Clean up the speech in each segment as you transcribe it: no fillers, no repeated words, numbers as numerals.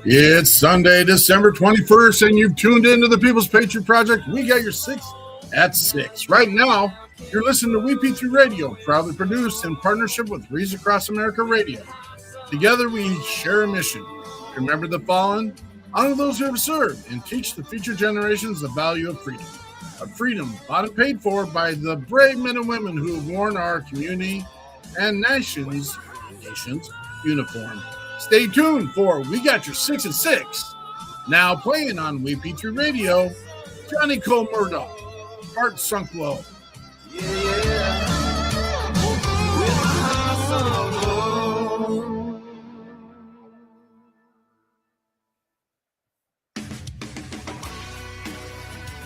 It's Sunday, December 21st, and you've tuned into the People's Patriot Project. We got your 6 at 6. Right now, you're listening to WeP3 Radio, proudly produced in partnership with Reach Across America Radio. Together, we share a mission. Remember the fallen, honor those who have served, and teach the future generations the value of freedom. A freedom bought and paid for by the brave men and women who have worn our community and nation's uniform. Stay tuned for We Got Your 6 at 6. Now playing on WeP3 Radio, Johnny Cole Murdoch, Heart Sunk Low.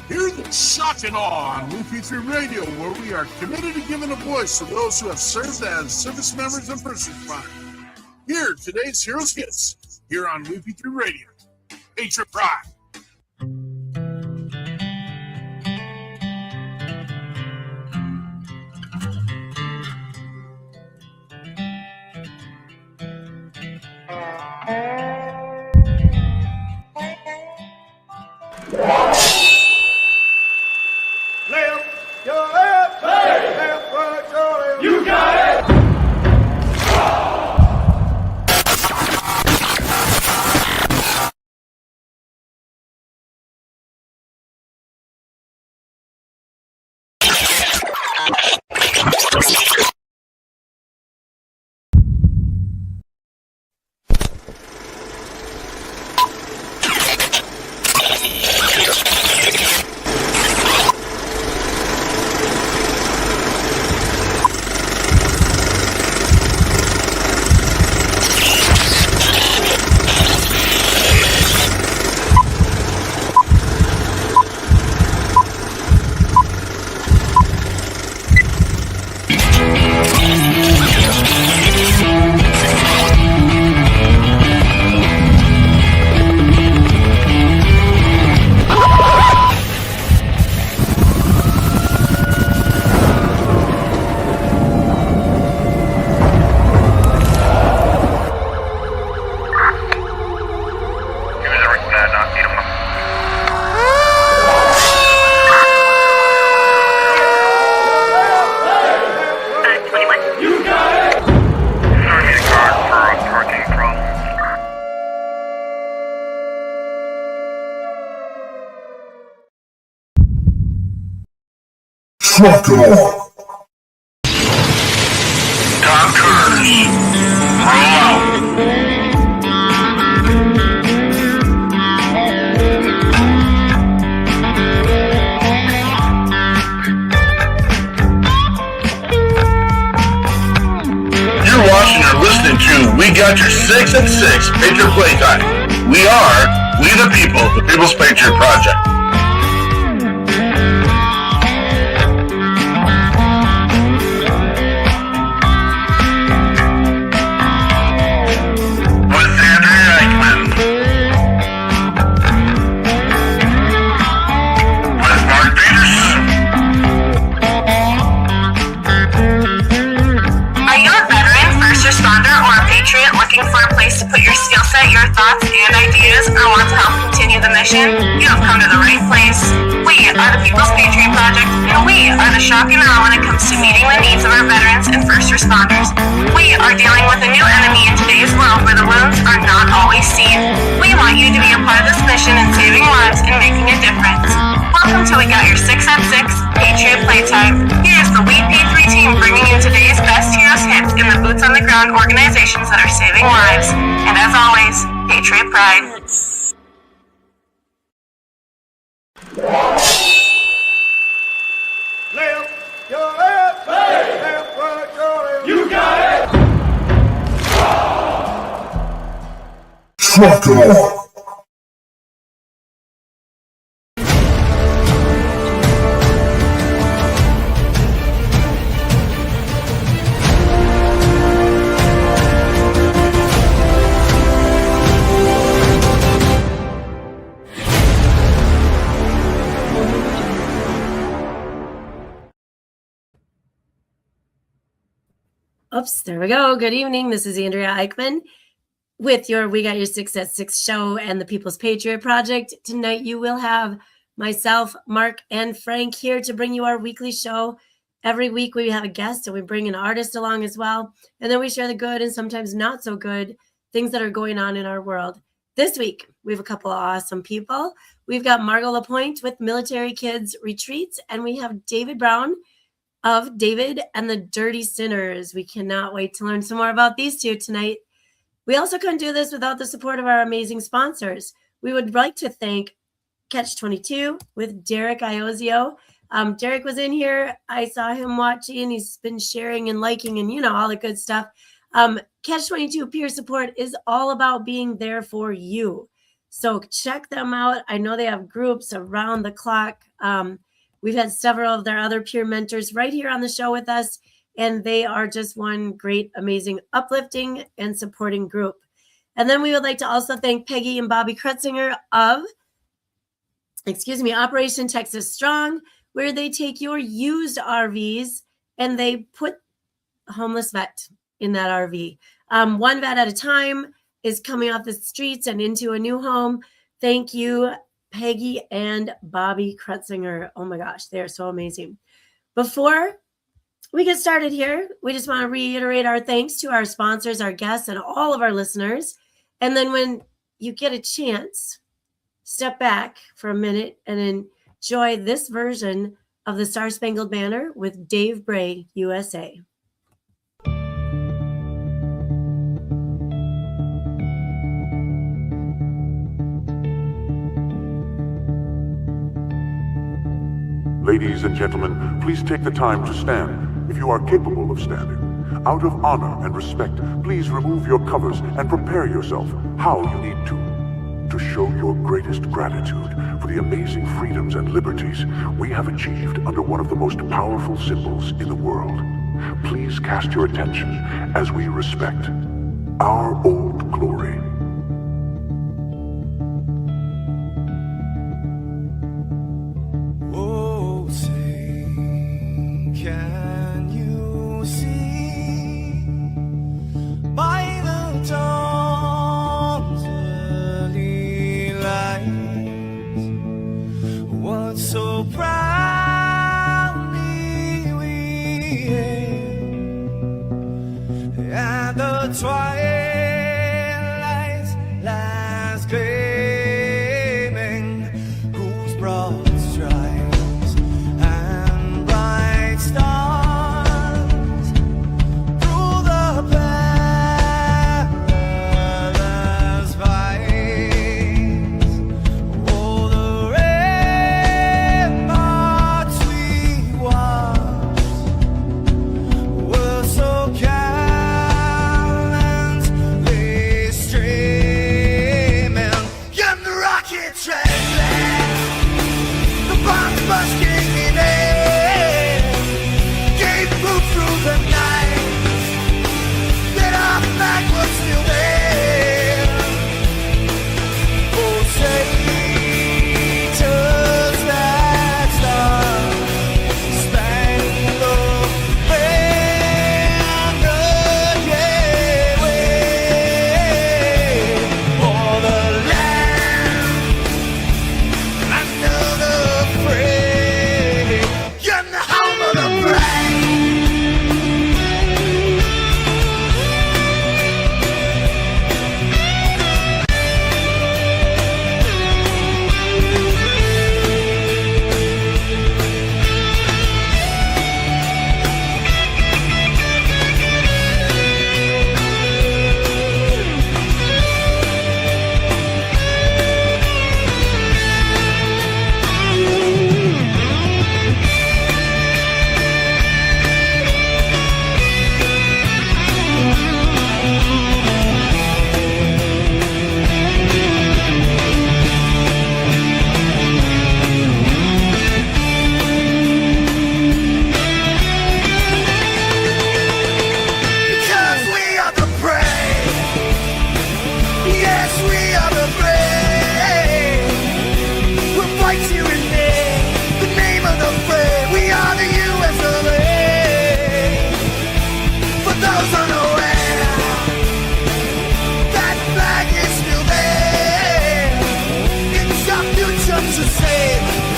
Hear the shock and awe on WeP3 Radio, where we are committed to giving a voice to those who have served as service members and first responders. Here, today's Heroes Hits, here on WeP3 Radio. Patriot Pride. You got it! Trucker. Doctors, roll out. You're watching or listening to We Got Your 6 at 6 Patriot Playtime. We the people, the People's Patriot Project. For a place to put your skill set, your thoughts, and ideas, or want to help continue the mission, you have come to the right place. We are the People's Patriot Project, and we are the shock and awe when it comes to meeting the needs of our veterans and first responders. We are dealing with a new enemy in today's world where the wounds are not always seen. We want you to be a part of this mission in saving lives and making a difference. Welcome to We Got Your 6 at 6 Patriot Playtime. Here's the WeP3 team bringing you today's best heroes hits in the boots on the ground organizations that are saving lives. And as always, Patriot Pride. Left, your left, left, right, your left. You got it! Trucker. Oops, there we go. Good evening. This is Andrea Eichmann. with your We Got Your 6 at 6 show and the People's Patriot Project. Tonight you will have myself, Mark, and Frank here to bring you our weekly show. Every week we have a guest and we bring an artist along as well. And then we share the good and sometimes not so good things that are going on in our world. This week, we have a couple of awesome people. We've got Margo LaPointe with Military Kids Retreats, and we have David Brown of David and the Dirty Sinners. We cannot wait to learn some more about these two tonight. We also couldn't do this without the support of our amazing sponsors. We would like to thank Catch-22 with Derek Iozio. Derek was in here. I saw him watching. He's been sharing and liking and, all the good stuff. Catch-22 peer support is all about being there for you. So check them out. I know they have groups around the clock. We've had several of their other peer mentors right here on the show with us, and they are just one great, amazing, uplifting and supporting group. And then we would like to also thank Peggy and Bobby Krutzinger of, Operation Texas Strong, where they take your used RVs and they put a homeless vet in that RV. One vet at a time is coming off the streets and into a new home. Thank you, Peggy and Bobby Krutzinger. Oh my gosh, they're so amazing. Before we get started here, we just want to reiterate our thanks to our sponsors, our guests, and all of our listeners. And then when you get a chance, step back for a minute and enjoy this version of the Star Spangled Banner with Dave Bray, USA. Ladies and gentlemen, please take the time to stand if you are capable of standing. Out of honor and respect, please remove your covers and prepare yourself how you need to show your greatest gratitude for the amazing freedoms and liberties we have achieved under one of the most powerful symbols in the world. Please cast your attention as we respect our old glory. Can you see by the dawn's early light what so proudly we hailed at the twilight's last gleaming, whose broad stripes and bright stars through the perilous fights, oh, the ramparts we watched were so gallantly streaming, and the rocket train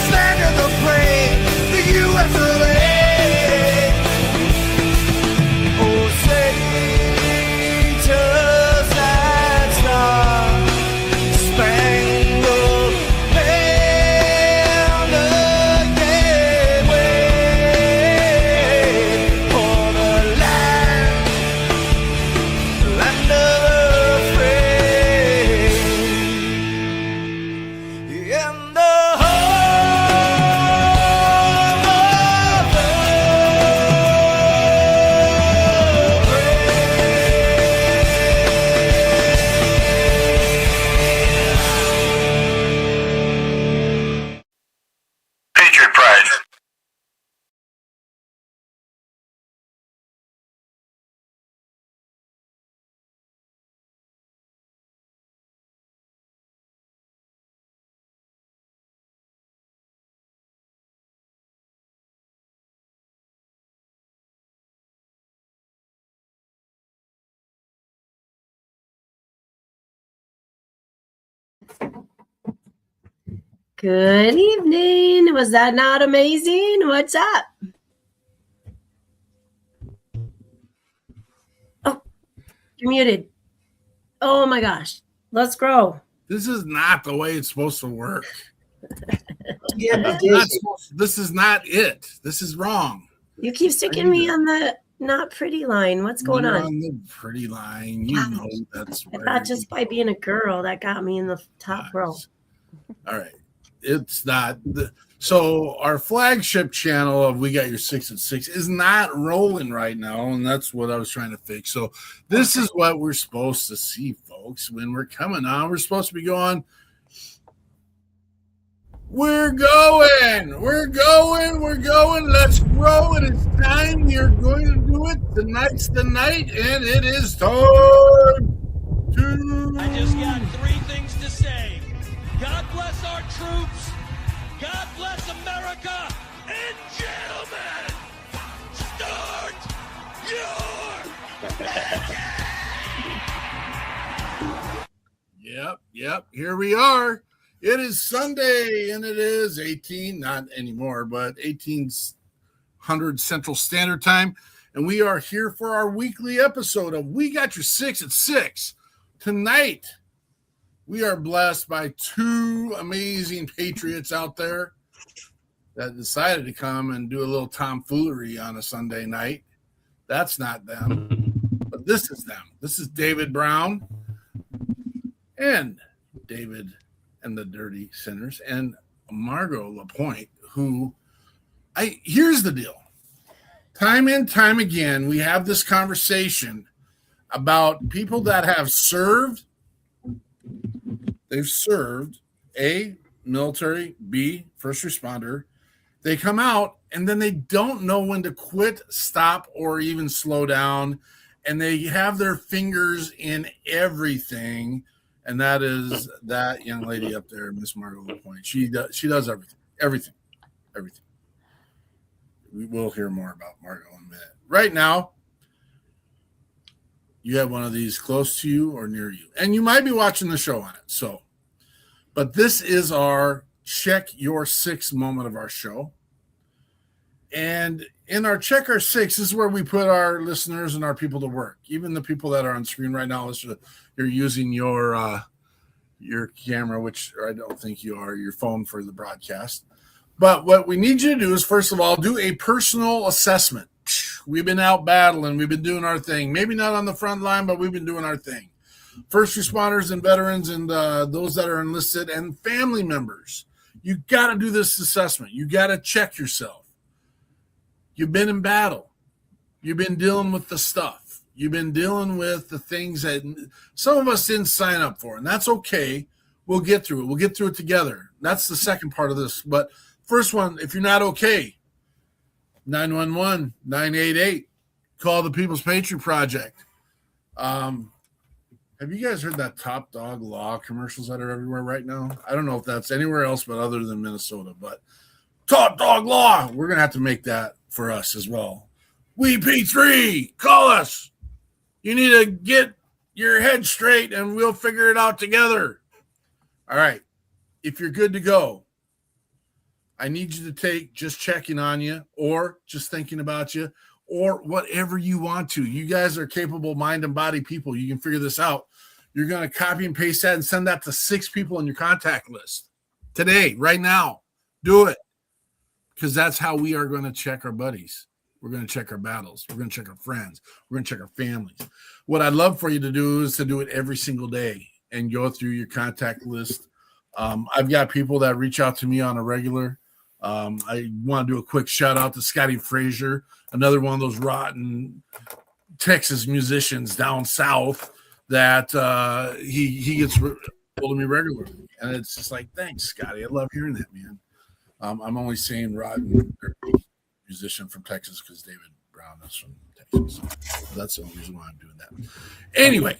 stand in the plane, the U.S. of A. Oh, say, just that star, spangled banner, yeah, wave for the land of the free, and the home of the Patriot Pride. Good evening. Was that not amazing? What's up? Oh, you're muted. Oh my gosh. Let's grow. This is not the way it's supposed to work. Yeah, This is not it. This is wrong. You keep sticking me on the not pretty line. What's going You're on? the pretty line. You know that's I where thought just by being a girl that got me in the top row. All right. It's not. So our flagship channel of We Got Your 6 at 6 is not rolling right now, and that's what I was trying to fix. So this is what we're supposed to see, folks. When we're coming on, we're supposed to be going, we're going, let's grow, and it's time. You're going to do it. Tonight's the night, and it is time to... I just got three things to say. God bless our troops. God bless America. And gentlemen, start your Yep. Here we are. It is Sunday, and it is 1800 Central Standard Time, and we are here for our weekly episode of We Got Your 6 at 6. Tonight, we are blessed by two amazing patriots out there that decided to come and do a little tomfoolery on a Sunday night. That's not them, but this is them. This is David Brown and David and the Dirty Sinners and Margo LaPointe, who here's the deal. Time and time again, we have this conversation about people that have served. They've served, A, military, B, first responder. They come out and then they don't know when to quit, stop, or even slow down. And they have their fingers in everything. And that is that young lady up there, Miss Margo LaPointe. She does everything. We will hear more about Margo in a minute. Right now, you have one of these close to you or near you. And you might be watching the show on it. But this is our Check Your Six moment of our show. And in our Check Our Six, this is where we put our listeners and our people to work. Even the people that are on screen right now, you're using your camera, which I don't think you are, your phone for the broadcast. But what we need you to do is, first of all, do a personal assessment. We've been out battling. We've been doing our thing. Maybe not on the front line, but we've been doing our thing. First responders and veterans and those that are enlisted and family members. You got to do this assessment. You got to check yourself. You've been in battle. You've been dealing with the stuff. You've been dealing with the things that some of us didn't sign up for, and that's okay. We'll get through it. We'll get through it together. That's the second part of this. But first one, if you're not okay, 911-988. Call the People's Patriot Project. Have you guys heard that Top Dog Law commercials that are everywhere right now? I don't know if that's anywhere else but other than Minnesota. But Top Dog Law, we're going to have to make that for us as well. We P3, call us. You need to get your head straight and we'll figure it out together. All right. If you're good to go, I need you to take just checking on you or just thinking about you or whatever you want to. You guys are capable mind and body people. You can figure this out. You're going to copy and paste that and send that to 6 people in your contact list today, right now. Do it, because that's how we are going to check our buddies. We're going to check our battles. We're going to check our friends. We're going to check our families. What I'd love for you to do is to do it every single day and go through your contact list. I've got people that reach out to me on a regular. I want to do a quick shout out to Scotty Frazier, another one of those rotten Texas musicians down south that he gets hold of me regularly. And it's just like, thanks, Scotty. I love hearing that, man. I'm only saying rotten musician from Texas because David Brown is from Texas. So that's the only reason why I'm doing that. Anyway,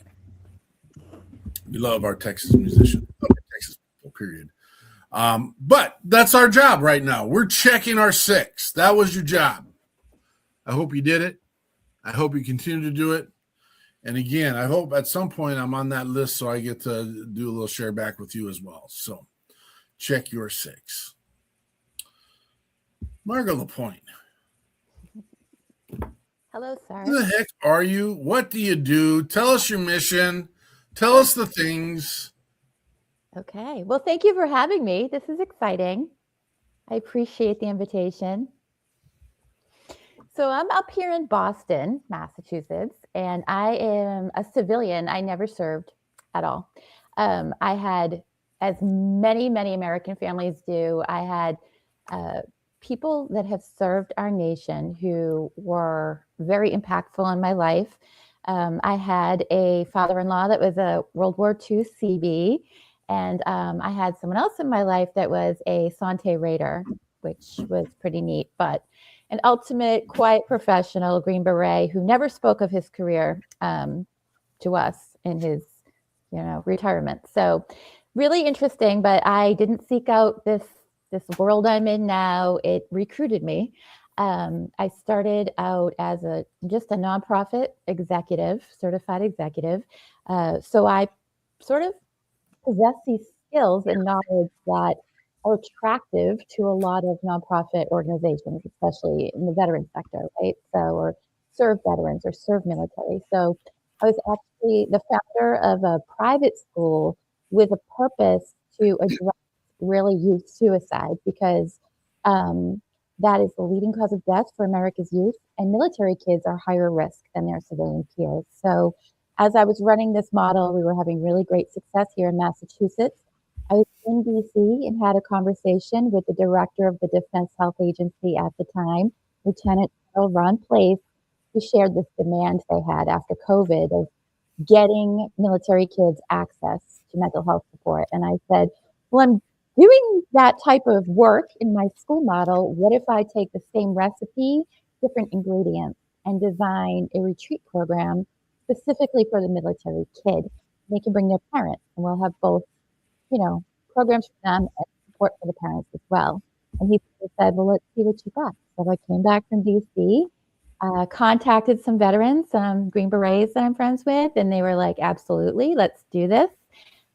we love our Texas musicians. Love our Texas people, period. But that's our job right now. We're checking our 6. That was your job. I hope you did it. I hope you continue to do it. And again, I hope at some point I'm on that list so I get to do a little share back with you as well. So check your 6. Margo LaPointe. Hello, sir. Who the heck are you? What do you do? Tell us your mission. Tell us the things. Okay. Well, thank you for having me. This is exciting. I appreciate the invitation. So I'm up here in Boston, Massachusetts, and I am a civilian. I never served at all. I had, as many American families do, I had people that have served our nation who were very impactful in my life. I had a father-in-law that was a World War II Seabee, and I had someone else in my life that was a Sante Raider, which was pretty neat, but an ultimate quiet professional, Green Beret, who never spoke of his career to us in his, retirement. So really interesting, but I didn't seek out this world I'm in now. It recruited me. I started out as just a nonprofit executive, certified executive. So I sort of possess these skills and knowledge that are attractive to a lot of nonprofit organizations, especially in the veteran sector, right? So, or serve veterans or serve military. So I was actually the founder of a private school with a purpose to address really youth suicide, because that is the leading cause of death for America's youth, and military kids are higher risk than their civilian peers. So as I was running this model, we were having really great success here in Massachusetts. I was in DC and had a conversation with the director of the Defense Health Agency at the time, Lieutenant General Ron Place, who shared this demand they had after COVID of getting military kids access to mental health support. And I said, well, I'm doing that type of work in my school model. What if I take the same recipe, different ingredients, and design a retreat program specifically for the military kid? They can bring their parents, and we'll have both, programs for them and support for the parents as well. And he said, well, let's see what you got. So I came back from DC, contacted some veterans, some Green Berets that I'm friends with, and they were like, absolutely, let's do this.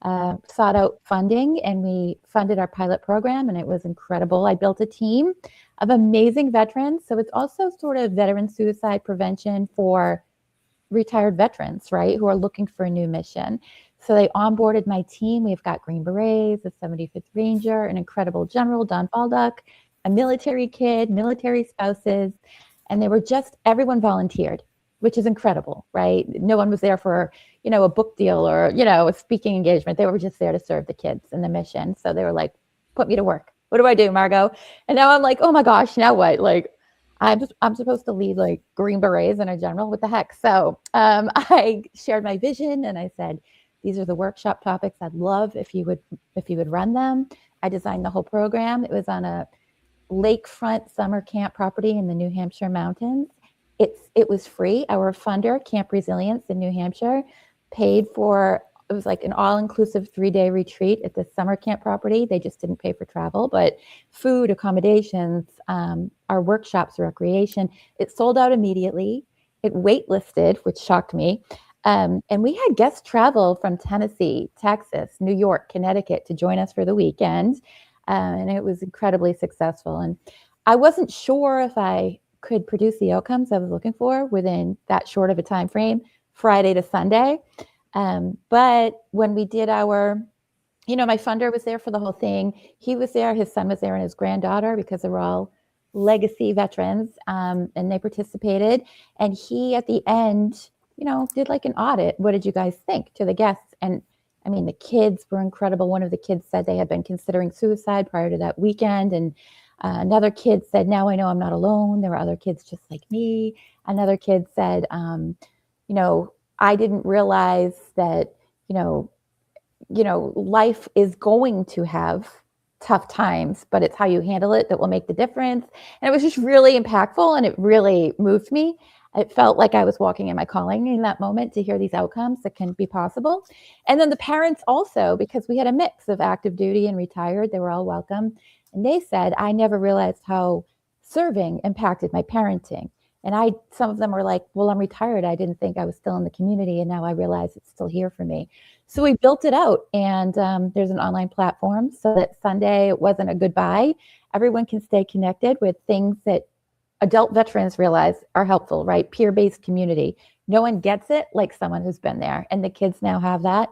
Sought out funding, and we funded our pilot program, and it was incredible. I built a team of amazing veterans. So it's also sort of veteran suicide prevention for retired veterans, right, who are looking for a new mission. So they onboarded my team. We've got Green Berets, a 75th Ranger, an incredible general, Don Baldock, a military kid, military spouses, and they were just, everyone volunteered, which is incredible, right? No one was there for, a book deal or, a speaking engagement. They were just there to serve the kids and the mission. So they were like, put me to work. What do I do, Margo? And now I'm like, oh my gosh, now what? Like, I'm supposed to lead like Green Berets and a general. What the heck? So I shared my vision and I said, these are the workshop topics I'd love if you would run them. I designed the whole program. It was on a lakefront summer camp property in the New Hampshire mountains. It was free. Our funder, Camp Resilience in New Hampshire, paid for, it was like an all-inclusive 3-day retreat at the summer camp property. They just didn't pay for travel, but food, accommodations, our workshops, recreation. It sold out immediately. It waitlisted, which shocked me. And we had guests travel from Tennessee, Texas, New York, Connecticut to join us for the weekend. And it was incredibly successful. And I wasn't sure if I could produce the outcomes I was looking for within that short of a time frame, Friday to Sunday. But when we did our, my funder was there for the whole thing. He was there, his son was there, and his granddaughter, because they were all legacy veterans, and they participated. And he, at the end, did like an audit. What did you guys think, to the guests? And I mean, the kids were incredible. One of the kids said they had been considering suicide prior to that weekend. And another kid said, now I know I'm not alone. There were other kids just like me. Another kid said, I didn't realize that, life is going to have tough times, but it's how you handle it that will make the difference. And it was just really impactful, and it really moved me. It felt like I was walking in my calling in that moment to hear these outcomes that can be possible. And then the parents also, because we had a mix of active duty and retired, they were all welcome. And they said, I never realized how serving impacted my parenting. And some of them were like, well, I'm retired. I didn't think I was still in the community. And now I realize it's still here for me. So we built it out, and there's an online platform so that Sunday it wasn't a goodbye. Everyone can stay connected with things that adult veterans realize are helpful, right? Peer-based community. No one gets it like someone who's been there. And the kids now have that.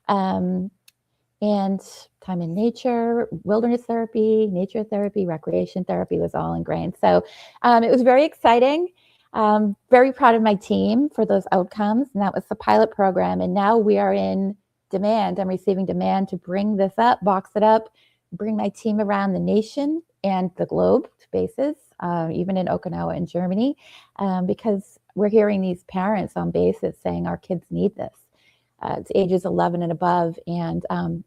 And time in nature, wilderness therapy, nature therapy, recreation therapy was all ingrained. So it was very exciting. Very proud of my team for those outcomes. And that was the pilot program. And now we are in demand. I'm receiving demand to bring this up, box it up, bring my team around the nation and the globe to bases, even in Okinawa and Germany, because we're hearing these parents on bases saying our kids need this. It's ages 11 and above. And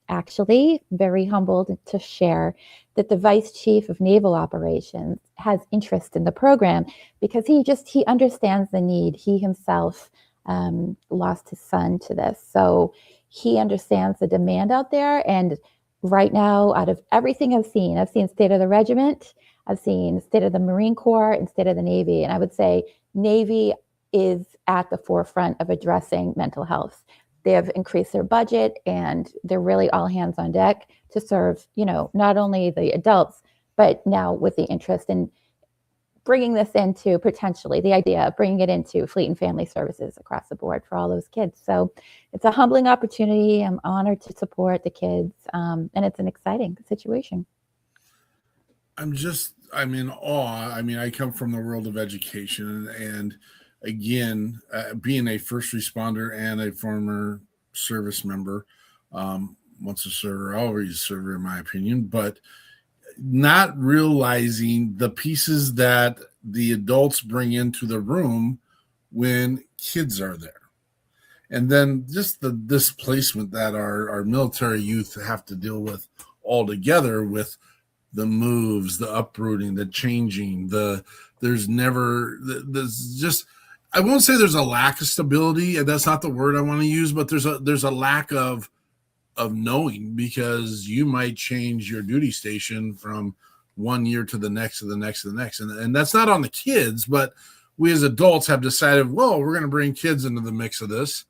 actually very humbled to share that the Vice Chief of Naval Operations has interest in the program because he understands the need. He himself lost his son to this. So he understands the demand out there. And right now, out of everything I've seen State of the Regiment, I've seen State of the Marine Corps, and State of the Navy. And I would say Navy is at the forefront of addressing mental health. They have increased their budget, and they're really all hands on deck to serve, not only the adults, but now with the interest in bringing this into potentially the idea of bringing it into Fleet and Family Services across the board for all those kids. So it's a humbling opportunity. I'm honored to support the kids, and it's an exciting situation. I'm in awe. I come from the world of education, and again, being a first responder and a former service member, once a server, always a server, in my opinion, but not realizing the pieces that the adults bring into the room when kids are there. And then just the displacement that our military youth have to deal with all together, with the moves, the uprooting, the changing, there's just, I won't say there's a lack of stability, and that's not the word I want to use, but there's a lack of knowing, because you might change your duty station from one year to the next to the next to the next. And that's not on the kids, but we as adults have decided, well, we're going to bring kids into the mix of this.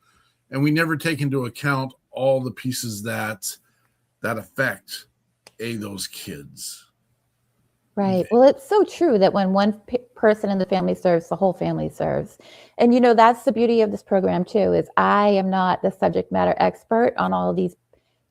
And we never take into account all the pieces that affect those kids. Right. Well, it's so true that when one person in the family serves, the whole family serves. And, that's the beauty of this program, too, is I am not the subject matter expert on all of these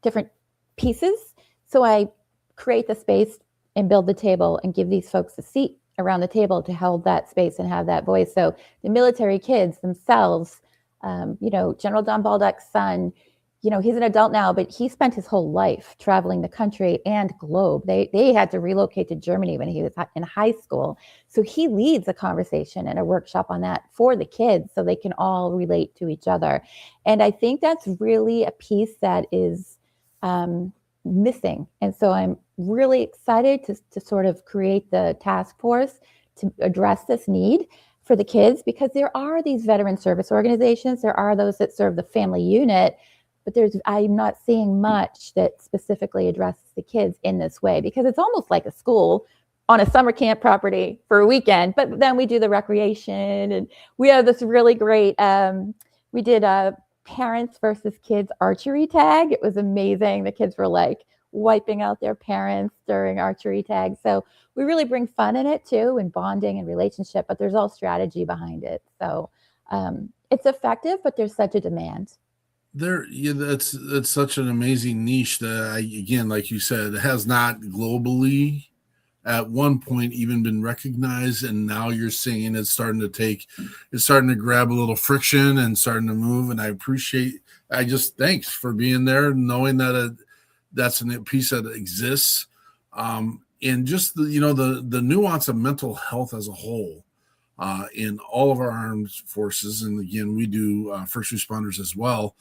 different pieces. So I create the space and build the table and give these folks a seat around the table to hold that space and have that voice. So the military kids themselves, General Don Baldock's son, he's an adult now, but he spent his whole life traveling the country and globe. They had to relocate to Germany when he was in high school. So he leads a conversation and a workshop on that for the kids so they can all relate to each other. And I think that's really a piece that is missing. And so I'm really excited to sort of create the task force to address this need for the kids, because there are these veteran service organizations. There are those that serve the family unit, but I'm not seeing much that specifically addresses the kids in this way, because it's almost like a school on a summer camp property for a weekend. But then we do the recreation, and we have this really great, we did a parents versus kids archery tag. It was amazing. The kids were like, wiping out their parents during archery tags. So we really bring fun in it too, and bonding and relationship, but there's all strategy behind it. So it's effective, but there's such a demand. That's such an amazing niche that again, like you said, it has not globally at one point even been recognized, and now you're seeing it's starting to grab a little friction and starting to move. And thanks for being there, knowing that that's a piece that exists, and just the nuance of mental health as a whole in all of our armed forces, and again we do first responders as well,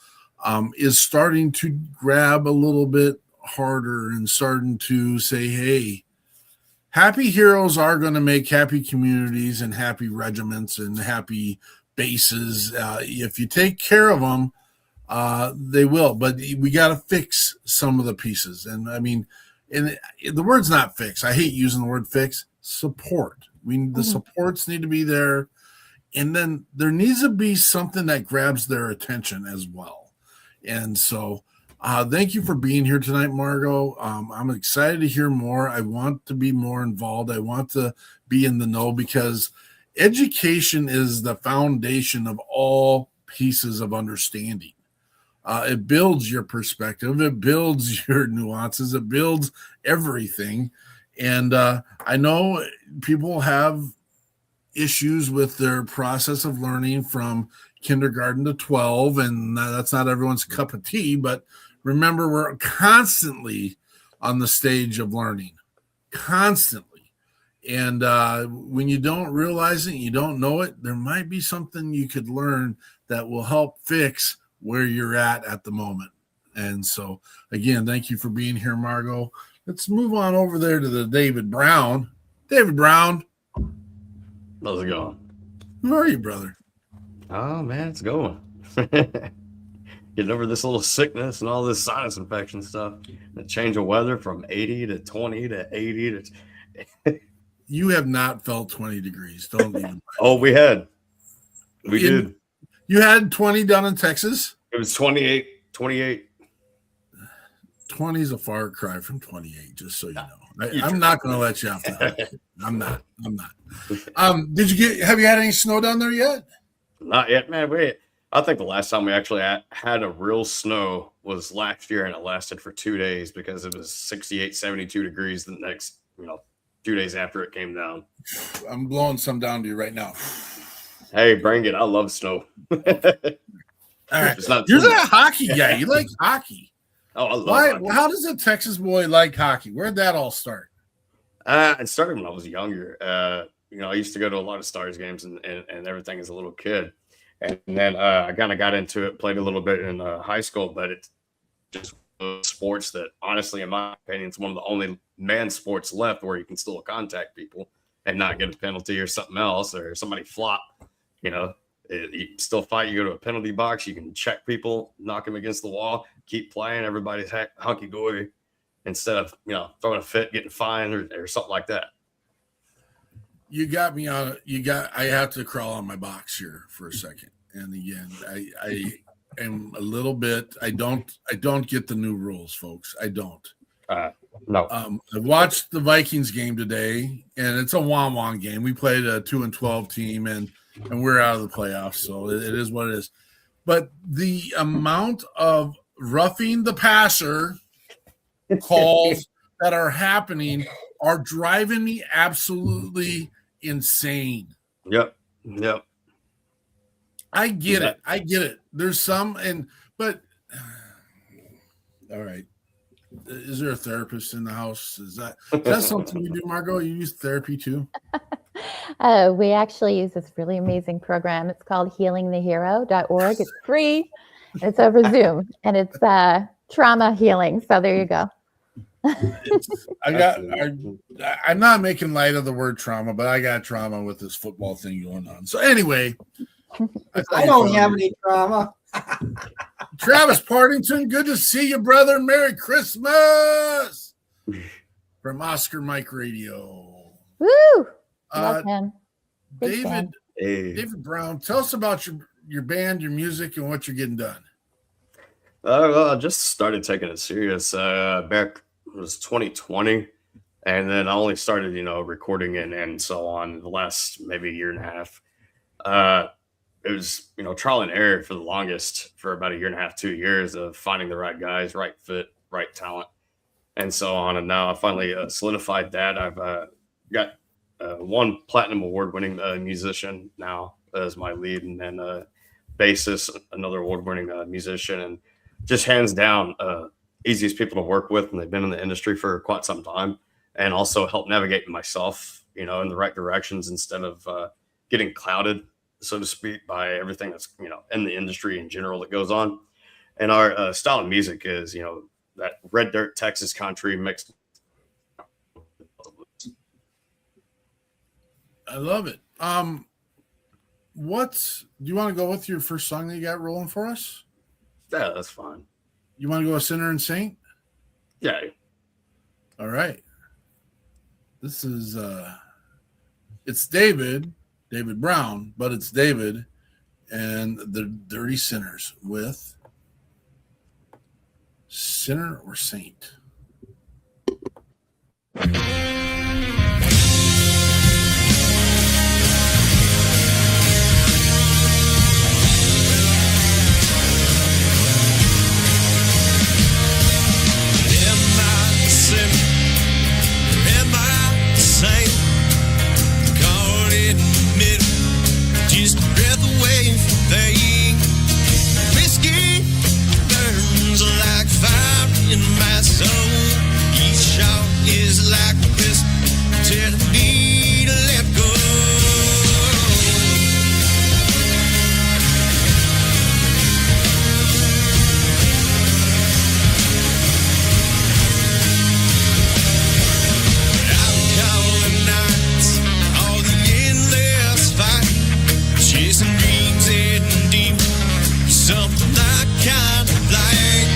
is starting to grab a little bit harder and starting to say, hey, happy heroes are going to make happy communities and happy regiments and happy bases. If you take care of them, they will. But we got to fix some of the pieces. And I mean, the word's not fix. I hate using the word fix. Support. The supports need to be there. And then there needs to be something that grabs their attention as well. And so thank you for being here tonight, Margo. I'm excited to hear more. I want to be more involved. I want to be in the know, because education is the foundation of all pieces of understanding. It builds your perspective. It builds your nuances. It builds everything. And I know people have issues with their process of learning from kindergarten to 12, and that's not everyone's cup of tea, but remember, we're constantly on the stage of learning, constantly. And when you don't realize it, you don't know it, there might be something you could learn that will help fix where you're at the moment. And so, again, thank you for being here, Margo. Let's move on over there to the David Brown. David Brown. How's it going? Who are you, brother? Oh, man, it's going. Getting over this little sickness and all this sinus infection stuff. The change of weather from 80 to 20 to 80 to... You have not felt 20 degrees. Don't even. Oh, we did. You had 20 down in Texas? It was 28. 20 is a far cry from 28, just so you know. I'm not going to let you off the hook. I'm not. Have you had any snow down there yet? Not yet, man. I think the last time we actually had a real snow was last year, and it lasted for 2 days because it was 68, 72 degrees the next, 2 days after it came down. I'm blowing some down to you right now. Hey, bring it. I love snow. All right. You're a hockey guy. You like hockey. Oh, I love hockey. How does a Texas boy like hockey? Where'd that all start? It started when I was younger. I used to go to a lot of Stars games and everything as a little kid. And then I kind of got into it, played a little bit in high school, but it's just sports that, honestly, in my opinion, it's one of the only man sports left where you can still contact people and not get a penalty or something else, or somebody flop. You still fight. You go to a penalty box, you can check people, knock them against the wall, keep playing. Everybody's hunky-dory instead of, throwing a fit, getting fined or something like that. You got me on. I have to crawl on my box here for a second. And again, I am a little bit. I don't get the new rules, folks. I don't. No. I watched the Vikings game today, and it's a won game. We played a 2-12 team, and we're out of the playoffs, so it is what it is. But the amount of roughing the passer calls that are happening are driving me absolutely insane. Yep. I get it. There's some, but all right. Is there a therapist in the house? Is that something you do, Margo? You use therapy too? We actually use this really amazing program. It's called healingthehero.org. It's free. It's over Zoom, and it's trauma healing. So there you go. I'm not making light of the word trauma, but I got trauma with this football thing going on. So anyway, I don't have any trauma. Travis Partington, good to see you, brother. Merry Christmas from Oscar Mike Radio. Woo! Love him. David Brown, tell us about your band, your music, and what you're getting done. Well, I just started taking it serious back was 2020. And then I only started, recording it and so on the last maybe year and a half. It was, trial and error for the longest, for about a year and a half, 2 years of finding the right guys, right fit, right talent, and so on. And now I finally solidified that. I've got one platinum award-winning musician now as my lead, and then bassist, another award-winning musician, and just hands down easiest people to work with, and they've been in the industry for quite some time, and also help navigate myself, in the right directions instead of getting clouded, so to speak, by everything that's, in the industry in general that goes on. And our style of music is, that red dirt Texas country mixed. I love it. Do you want to go with your first song that you got rolling for us? Yeah, that's fine. You want to go with Sinner and Saint? Yeah. All right. This is it's David Brown, but it's David and the Dirty Sinners with Sinner or Saint. Just a breath away from pain. Whiskey burns like fire in my soul. Each shot is like a whisper telling me to let go. I'm calling nights, all the endless fight. Chasing dreams heading deep, something I kind of like.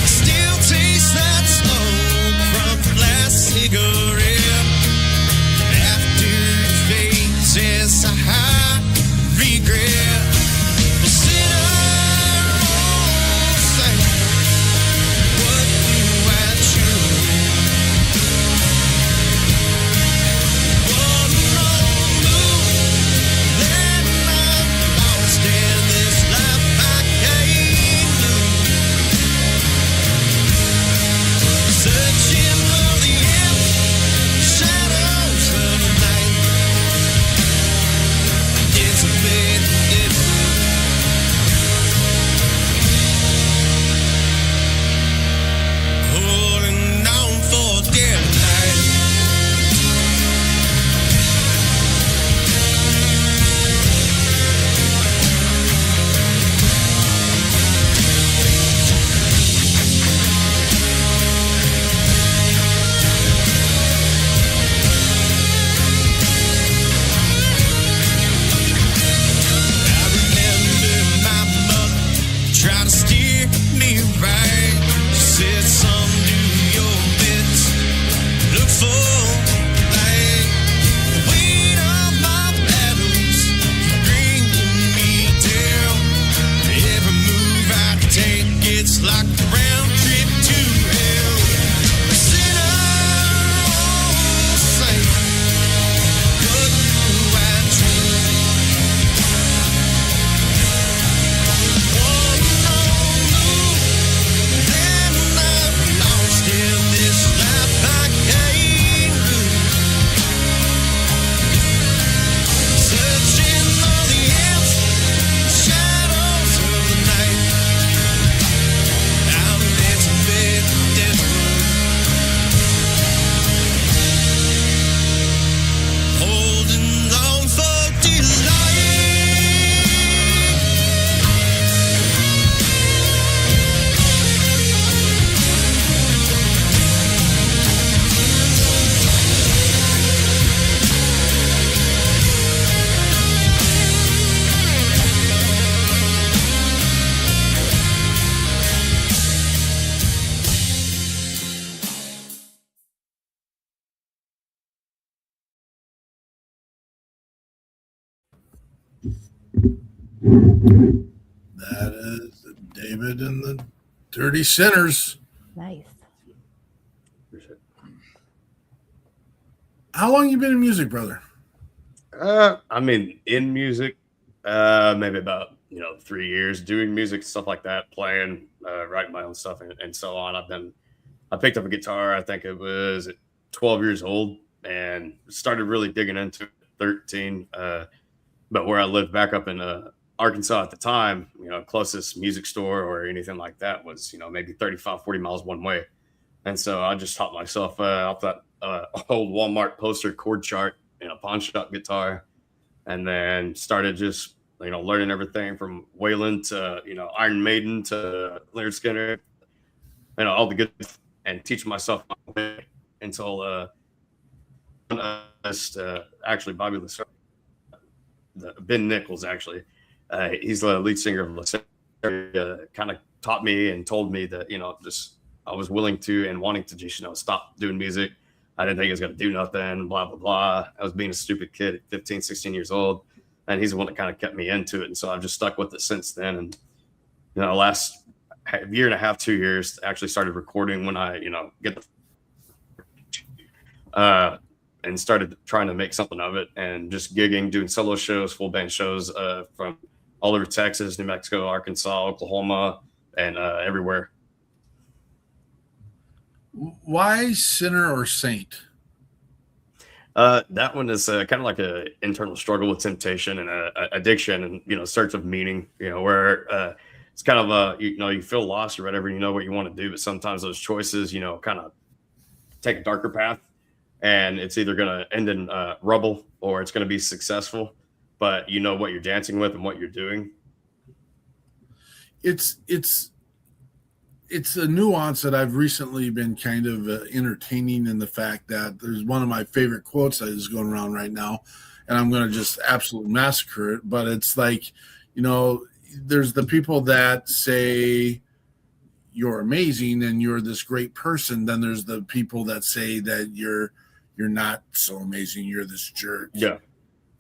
Still taste that smoke from the last cigarette. After it fades, yes, I regret. The sinner, say, what do I choose? One wrong move, then I'm lost in this life I can't lose. Searching for the empty shadows of the night. It's a bit different. Holding on for dear life. I remember my mother tried to steer me right. She said, son, do your best. Look for light. The weight of my battles bringing me down. Every move I take, it's like a round trip to hell. Sinner, say, what do I choose? One wrong move, then I'm lost in this life I can't lose. Searching for the empty shadows of the night. I'm a little bit different. Holding on for dear life. That is David and the Dirty Sinners. Nice. How long you been in music, brother? I mean, in music, maybe about 3 years. Doing music, stuff like that, playing, writing my own stuff, and so on. I picked up a guitar. I think it was at 12 years old, and started really digging into it at 13. But where I lived back up in Arkansas at the time, closest music store or anything like that was maybe 35, 40 miles one way. And so I just taught myself off that old Walmart poster chord chart in a pawn shop guitar, and then started just learning everything from Waylon to Iron Maiden to Leonard Skinner, all the good, and teaching myself until actually Bobby Lasser, Ben Nichols actually, he's the lead singer of Lasser, kind of taught me and told me that just I was willing to and wanting to just stop doing music. I didn't think I was going to do nothing, blah, blah, blah. I was being a stupid kid at 15, 16 years old. And he's the one that kind of kept me into it. And so I've just stuck with it since then. And, last year and a half, 2 years, actually started recording when I, get and started trying to make something of it and just gigging, doing solo shows, full band shows from all over Texas, New Mexico, Arkansas, Oklahoma, and everywhere. Why Sinner or Saint? That one is kind of like an internal struggle with temptation and addiction and, search of meaning, where it's kind of you feel lost or whatever, you know what you want to do, but sometimes those choices, kind of take a darker path, and it's either going to end in rubble or it's going to be successful, but you know what you're dancing with and what you're doing. It's a nuance that I've recently been kind of entertaining in the fact that there's one of my favorite quotes that is going around right now, and I'm going to just absolutely massacre it. But it's like, there's the people that say you're amazing and you're this great person. Then there's the people that say that you're not so amazing. You're this jerk. Yeah.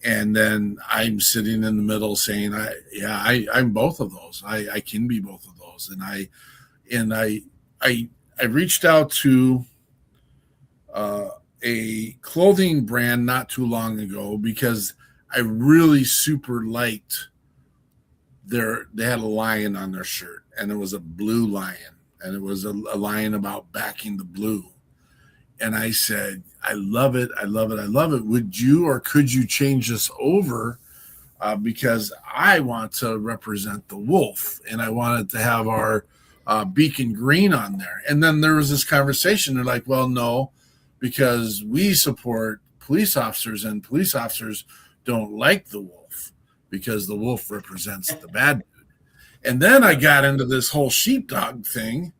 And then I'm sitting in the middle saying, I'm both of those. I can be both of those. And I reached out to a clothing brand not too long ago because I really super liked they had a lion on their shirt, and it was a blue lion, and it was a lion about backing the blue. And I said, I love it. I love it. I love it. Would you, or could you change this over? Because I want to represent the wolf, and I wanted to have our beacon green on there. And then there was this conversation. They're like, well, no, because we support police officers, and police officers don't like the wolf because the wolf represents the bad dude. And then I got into this whole sheepdog thing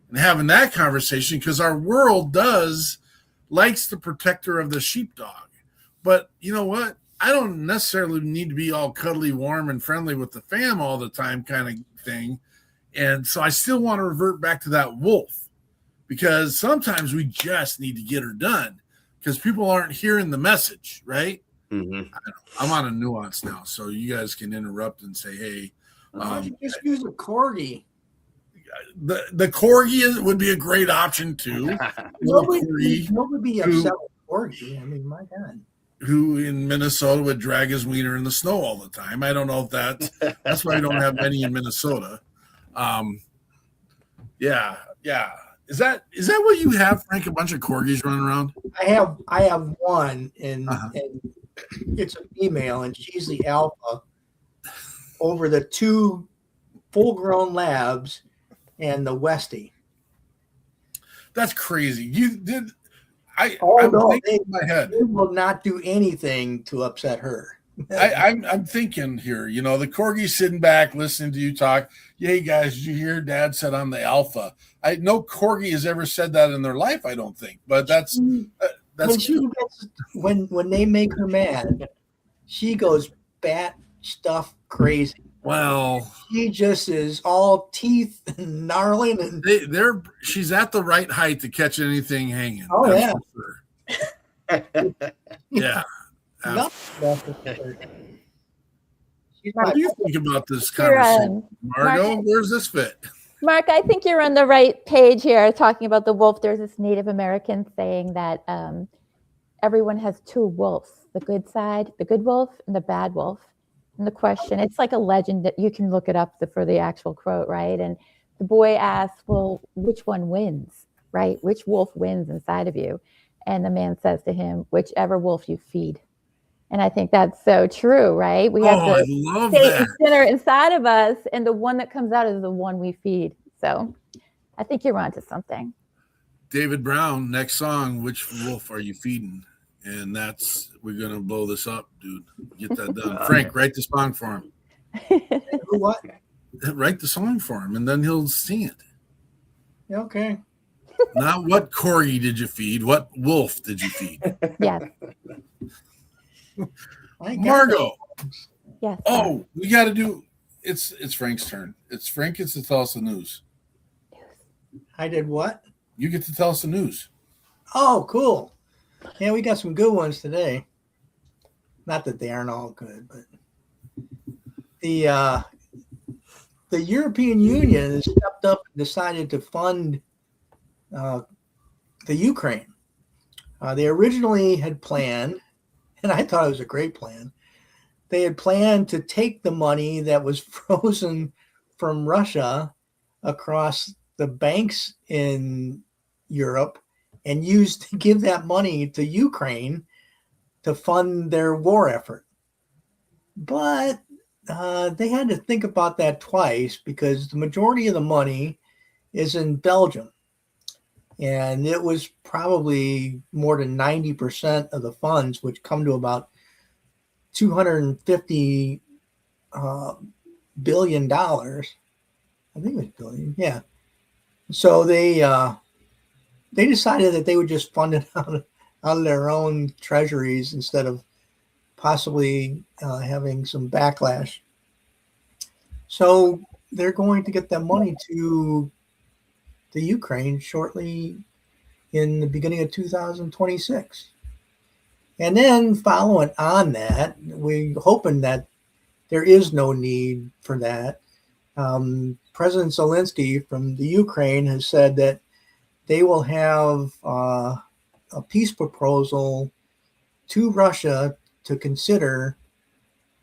and having that conversation, because our world likes the protector of the sheepdog. But you know what? I don't necessarily need to be all cuddly, warm, and friendly with the fam all the time kind of thing. And so I still want to revert back to that wolf, because sometimes we just need to get her done because people aren't hearing the message, right? Mm-hmm. I'm on a nuance now, so you guys can interrupt and say, hey. You just use a corgi. The corgi would be a great option too. Nobody be upset with corgi. I mean, my God. Who in Minnesota would drag his wiener in the snow all the time. I don't know if that's why I don't have many in Minnesota. Yeah. Is that what you have, Frank? A bunch of corgis running around? I have one, and it's a female, and she's the alpha over the two full-grown labs and the Westie. That's crazy. In my head. They will not do anything to upset her. I'm thinking here, the corgi's sitting back listening to you talk. Hey guys, did you hear Dad said I'm the alpha? No corgi has ever said that in their life, I don't think. But that's when they make her mad, she goes bat stuff crazy. Well, she just is all teeth and gnarling, and she's at the right height to catch anything hanging. Oh, that's for sure. Yeah. What do you think about this conversation, Margo? Where's this fit? Mark, I think you're on the right page here talking about the wolf. There's this Native American saying that everyone has two wolves, the good side, the good wolf and the bad wolf. And the question, it's like a legend that you can look it up for the actual quote, right? And the boy asks, well, which one wins, right? Which wolf wins inside of you? And the man says to him, whichever wolf you feed. And I think that's so true, right? We have I love Satan that. sinner inside of us, and the one that comes out is the one we feed. So I think you're onto something. David Brown, next song, which wolf are you feeding? And we're going to blow this up, dude. Get that done. Frank, write the song for him. What? Write the song for him, and then he'll sing it. Okay. Not what corgi did you feed, what wolf did you feed? Yes. Margo. Yes. Oh, we got to do. It's Frank's turn. Frank gets to tell us the news. I did what? You get to tell us the news. Oh, cool. Yeah, we got some good ones today. Not that they aren't all good, but the European Union has stepped up and decided to fund the Ukraine. They originally had planned, and I thought it was a great plan. They had planned to take the money that was frozen from Russia across the banks in Europe and to give that money to Ukraine to fund their war effort. But they had to think about that twice because the majority of the money is in Belgium. And it was probably more than 90% of the funds, which come to about $250 billion. I think it was billion. Yeah. So they decided that they would just fund it out of their own treasuries instead of possibly having some backlash. So they're going to get that money to the Ukraine shortly in the beginning of 2026. And then following on that, we're hoping that there is no need for that. President Zelensky from the Ukraine has said that they will have a peace proposal to Russia to consider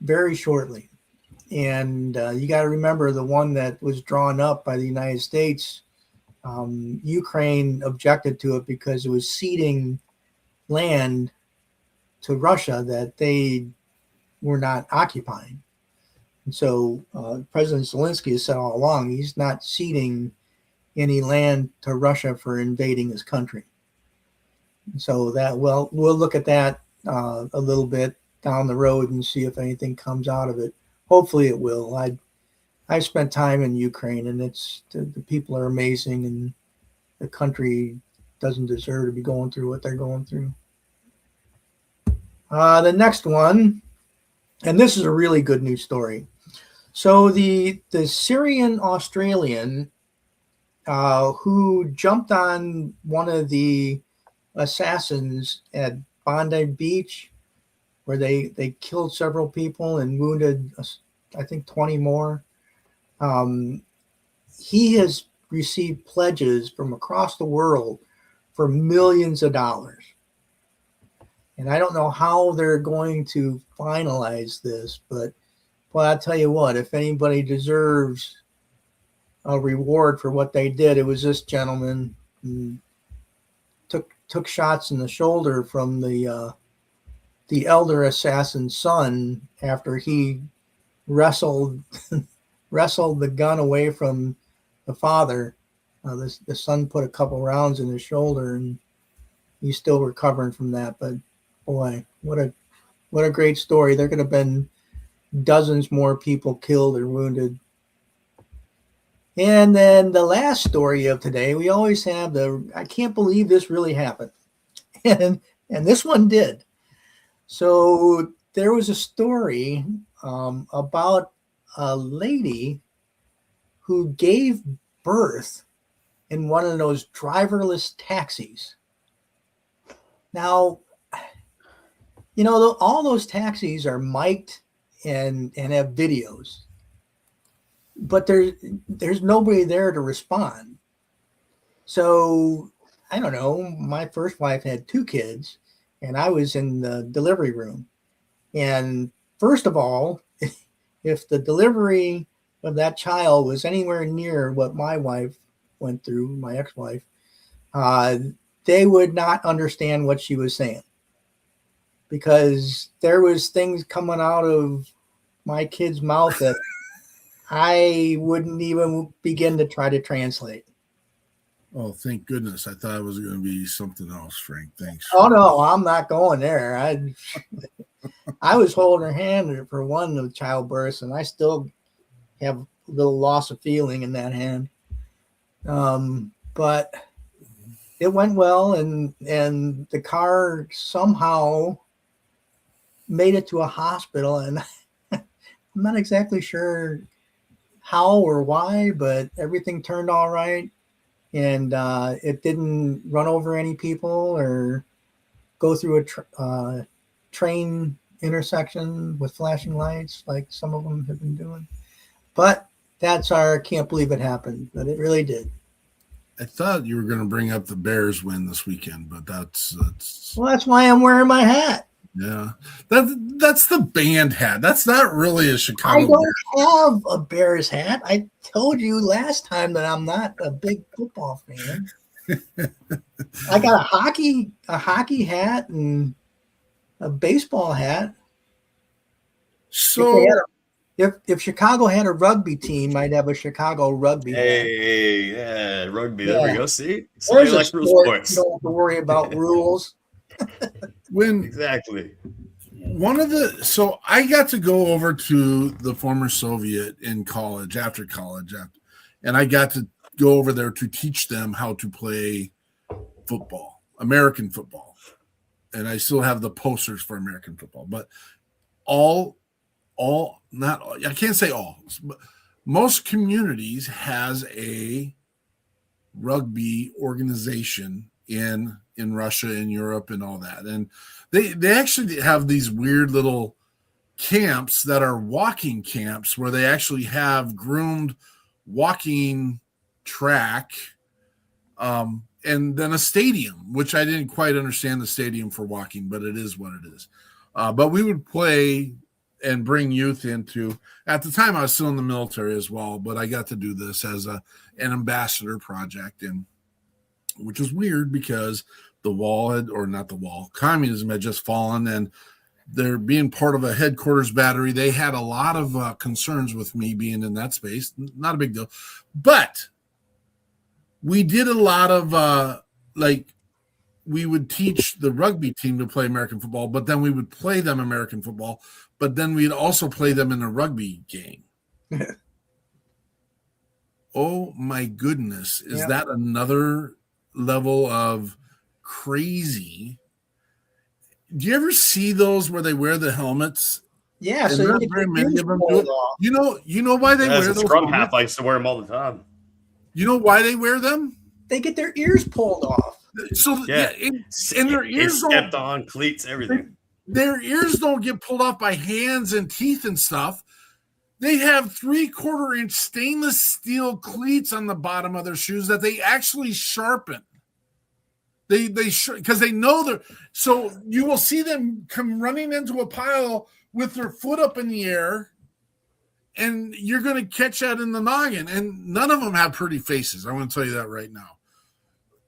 very shortly. And you got to remember the one that was drawn up by the United States. Ukraine objected to it because it was ceding land to Russia that they were not occupying. And so President Zelensky has said all along he's not ceding any land to Russia for invading his country. And so we'll look at that a little bit down the road and see if anything comes out of it. Hopefully it will. I spent time in Ukraine, and the people are amazing, and the country doesn't deserve to be going through what they're going through. The next one, and this is a really good news story. So the Syrian Australian who jumped on one of the assassins at Bondi Beach, where they killed several people and wounded, I think, 20 more. He has received pledges from across the world for millions of dollars. And I don't know how they're going to finalize this, but I'll tell you what, if anybody deserves a reward for what they did, it was this gentleman who took shots in the shoulder from the elder assassin's son after he wrestled the gun away from the father. The son put a couple rounds in his shoulder, and he's still recovering from that. But boy, what a great story. There could have been dozens more people killed or wounded. And then the last story of today, we always have I can't believe this really happened. And this one did. So there was a story about a lady who gave birth in one of those driverless taxis. Now, all those taxis are mic'd and have videos, but there's nobody there to respond. So I don't know. My first wife had 2 kids, and I was in the delivery room. And first of all, if the delivery of that child was anywhere near what my wife went through, my ex-wife, they would not understand what she was saying, because there was things coming out of my kid's mouth that I wouldn't even begin to try to translate. Oh, thank goodness. I thought it was going to be something else, Frank. Thanks. Oh, no, I'm not going there. I was holding her hand for one of childbirth, and I still have a little loss of feeling in that hand. But it went well, and the car somehow made it to a hospital, and I'm not exactly sure how or why, but everything turned all right. And it didn't run over any people or go through a train intersection with flashing lights like some of them have been doing. But that's our can't believe it happened, but it really did. I thought you were going to bring up the Bears win this weekend, but that's well, that's why I'm wearing my hat. Yeah, that's the band hat. That's not really a Chicago. I don't have a Bears hat. I told you last time that I'm not a big football fan. I got a hockey hat and a baseball hat. So if Chicago had a rugby team, I'd have a Chicago rugby hat. Hey, yeah, rugby. Yeah. There we go. See, There's a like sport. sports. You don't have to worry about rules. Exactly. So I got to go over to the former Soviet in college, after college, and I got to go over there to teach them how to play football, American football. And I still have the posters for American football, but I can't say all, but most communities has a rugby organization in Russia and Europe and all that. And they actually have these weird little camps that are walking camps where they actually have groomed walking track, and then a stadium, which I didn't quite understand the stadium for walking, but it is what it is. But we would play and bring youth into, at the time I was still in the military as well, but I got to do this as an ambassador project, and which was weird because communism had just fallen, and they're being part of a headquarters battery. They had a lot of concerns with me being in that space. Not a big deal, but we did a lot of we would teach the rugby team to play American football, but then we would play them American football, but then we'd also play them in a rugby game. Oh my goodness. Is that another level of crazy? Do you ever see those where they wear the helmets? Yeah, so not very many of them do it. You know why they wear those? Scrum half likes to wear them all the time. You know why they wear them? They get their ears pulled off. So and their ears stepped on, cleats, everything. Their ears don't get pulled off by hands and teeth and stuff. They have 3/4 inch stainless steel cleats on the bottom of their shoes that they actually sharpen. Because they know they're, so you will see them come running into a pile with their foot up in the air, and you're going to catch that in the noggin. And none of them have pretty faces. I want to tell you that right now.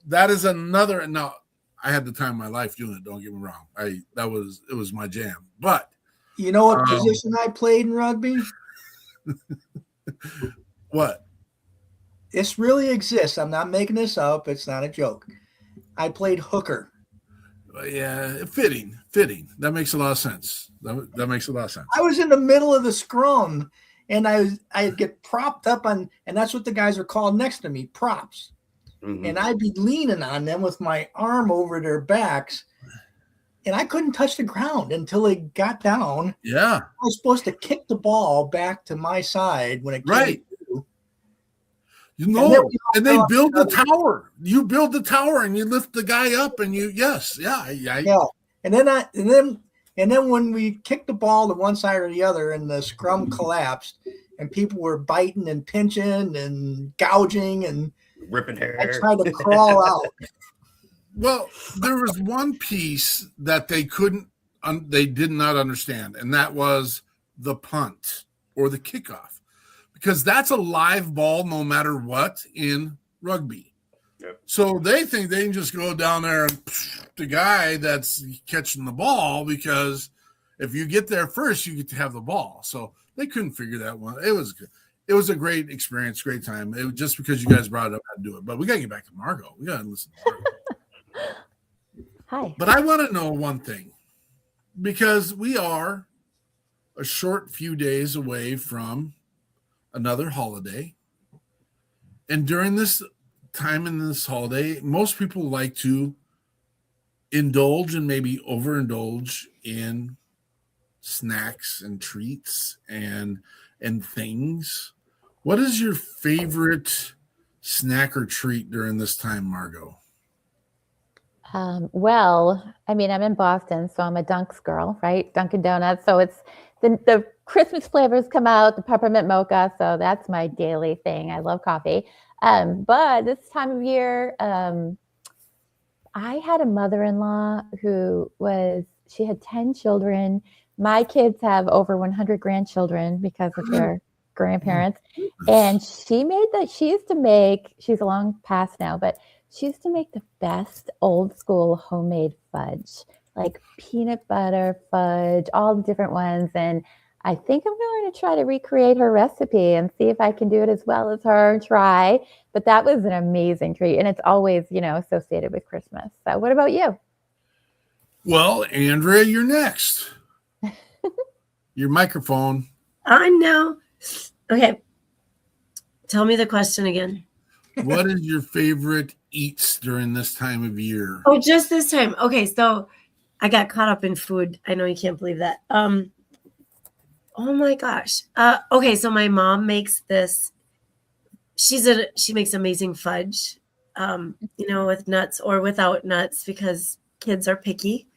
That is another. Now, I had the time of my life doing it. Don't get me wrong. It was my jam. But you know what position I played in rugby? What? This really exists. I'm not making this up. It's not a joke. I played hooker. Yeah, fitting. That makes a lot of sense. That makes a lot of sense. I was in the middle of the scrum, and I'd get propped up on, and that's what the guys are called next to me, props. Mm-hmm. And I'd be leaning on them with my arm over their backs, and I couldn't touch the ground until they got down. Yeah. I was supposed to kick the ball back to my side when it came right. through. And they build the tower. You build the tower and you lift the guy up and yeah. And then when we kicked the ball to one side or the other and the scrum collapsed and people were biting and pinching and gouging and ripping hair. I tried to crawl out. Well, there was one piece that they did not understand, and that was the punt or the kickoff, because that's a live ball no matter what in rugby. Yep. So they think they can just go down there and the guy that's catching the ball, because if you get there first, you get to have the ball. So they couldn't figure that one. It was good. It was a great experience, great time. It was just because you guys brought it up, I had to do it. But we got to get back to Margo. We got to listen to Margo. Hi. But I want to know one thing, because we are a short few days away from another holiday. And during this time in this holiday, most people like to indulge and maybe overindulge in snacks and treats and things. What is your favorite snack or treat during this time, Margo? Well, I mean, I'm in Boston, so I'm a Dunks girl, right? Dunkin' Donuts. So it's the Christmas flavors come out, the peppermint mocha. So that's my daily thing. I love coffee. But this time of year, I had a mother-in-law she had 10 children. My kids have over 100 grandchildren because of their grandparents. And she used to make, she's long past now, but she used to make the best old school homemade fudge, like peanut butter fudge, all the different ones. And I think I'm going to try to recreate her recipe and see if I can do it as well as her and try. But that was an amazing treat. And it's always, associated with Christmas. So what about you? Well, Andrea, you're next. Your microphone. I know. Okay. Tell me the question again. What is your favorite eats during this time of year? Oh, just this time. Okay, so I got caught up in food. I know you can't believe that. Oh my gosh. Okay, so my mom makes this. She makes amazing fudge, with nuts or without nuts because kids are picky.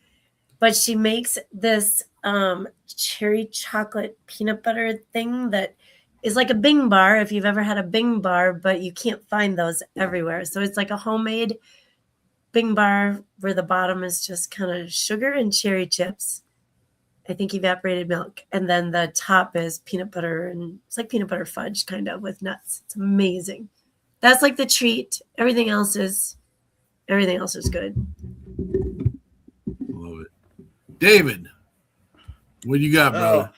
But she makes this cherry chocolate peanut butter thing that is like a Bing bar, if you've ever had a Bing bar, but you can't find those everywhere. So it's like a homemade Bing bar where the bottom is just kind of sugar and cherry chips. I think evaporated milk. And then the top is peanut butter, and it's like peanut butter fudge kind of with nuts. It's amazing. That's like the treat. Everything else is good. Love it. David, what do you got, brother?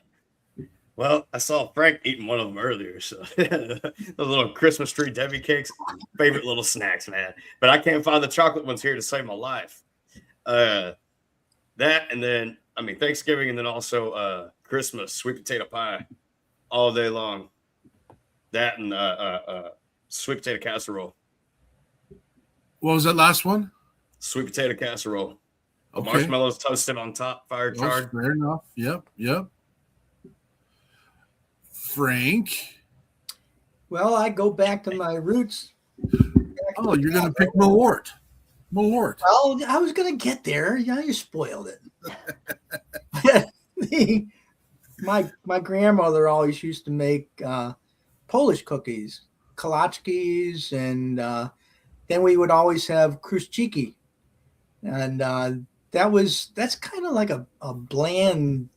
Well, I saw Frank eating one of them earlier. So the little Christmas tree Debbie cakes, favorite little snacks, man. But I can't find the chocolate ones here to save my life. That, and then, Thanksgiving, and then also Christmas, sweet potato pie all day long. That and sweet potato casserole. What was that last one? Sweet potato casserole. Okay. Marshmallows toasted on top, fire charred. Fair enough. Yep. Frank. Well, I go back to my roots. Oh, you're going to pick Malort. Well, I was going to get there. Yeah, you spoiled it. My grandmother always used to make Polish cookies, kolaczkis, and then we would always have kruszczyki. And that's kind of like a bland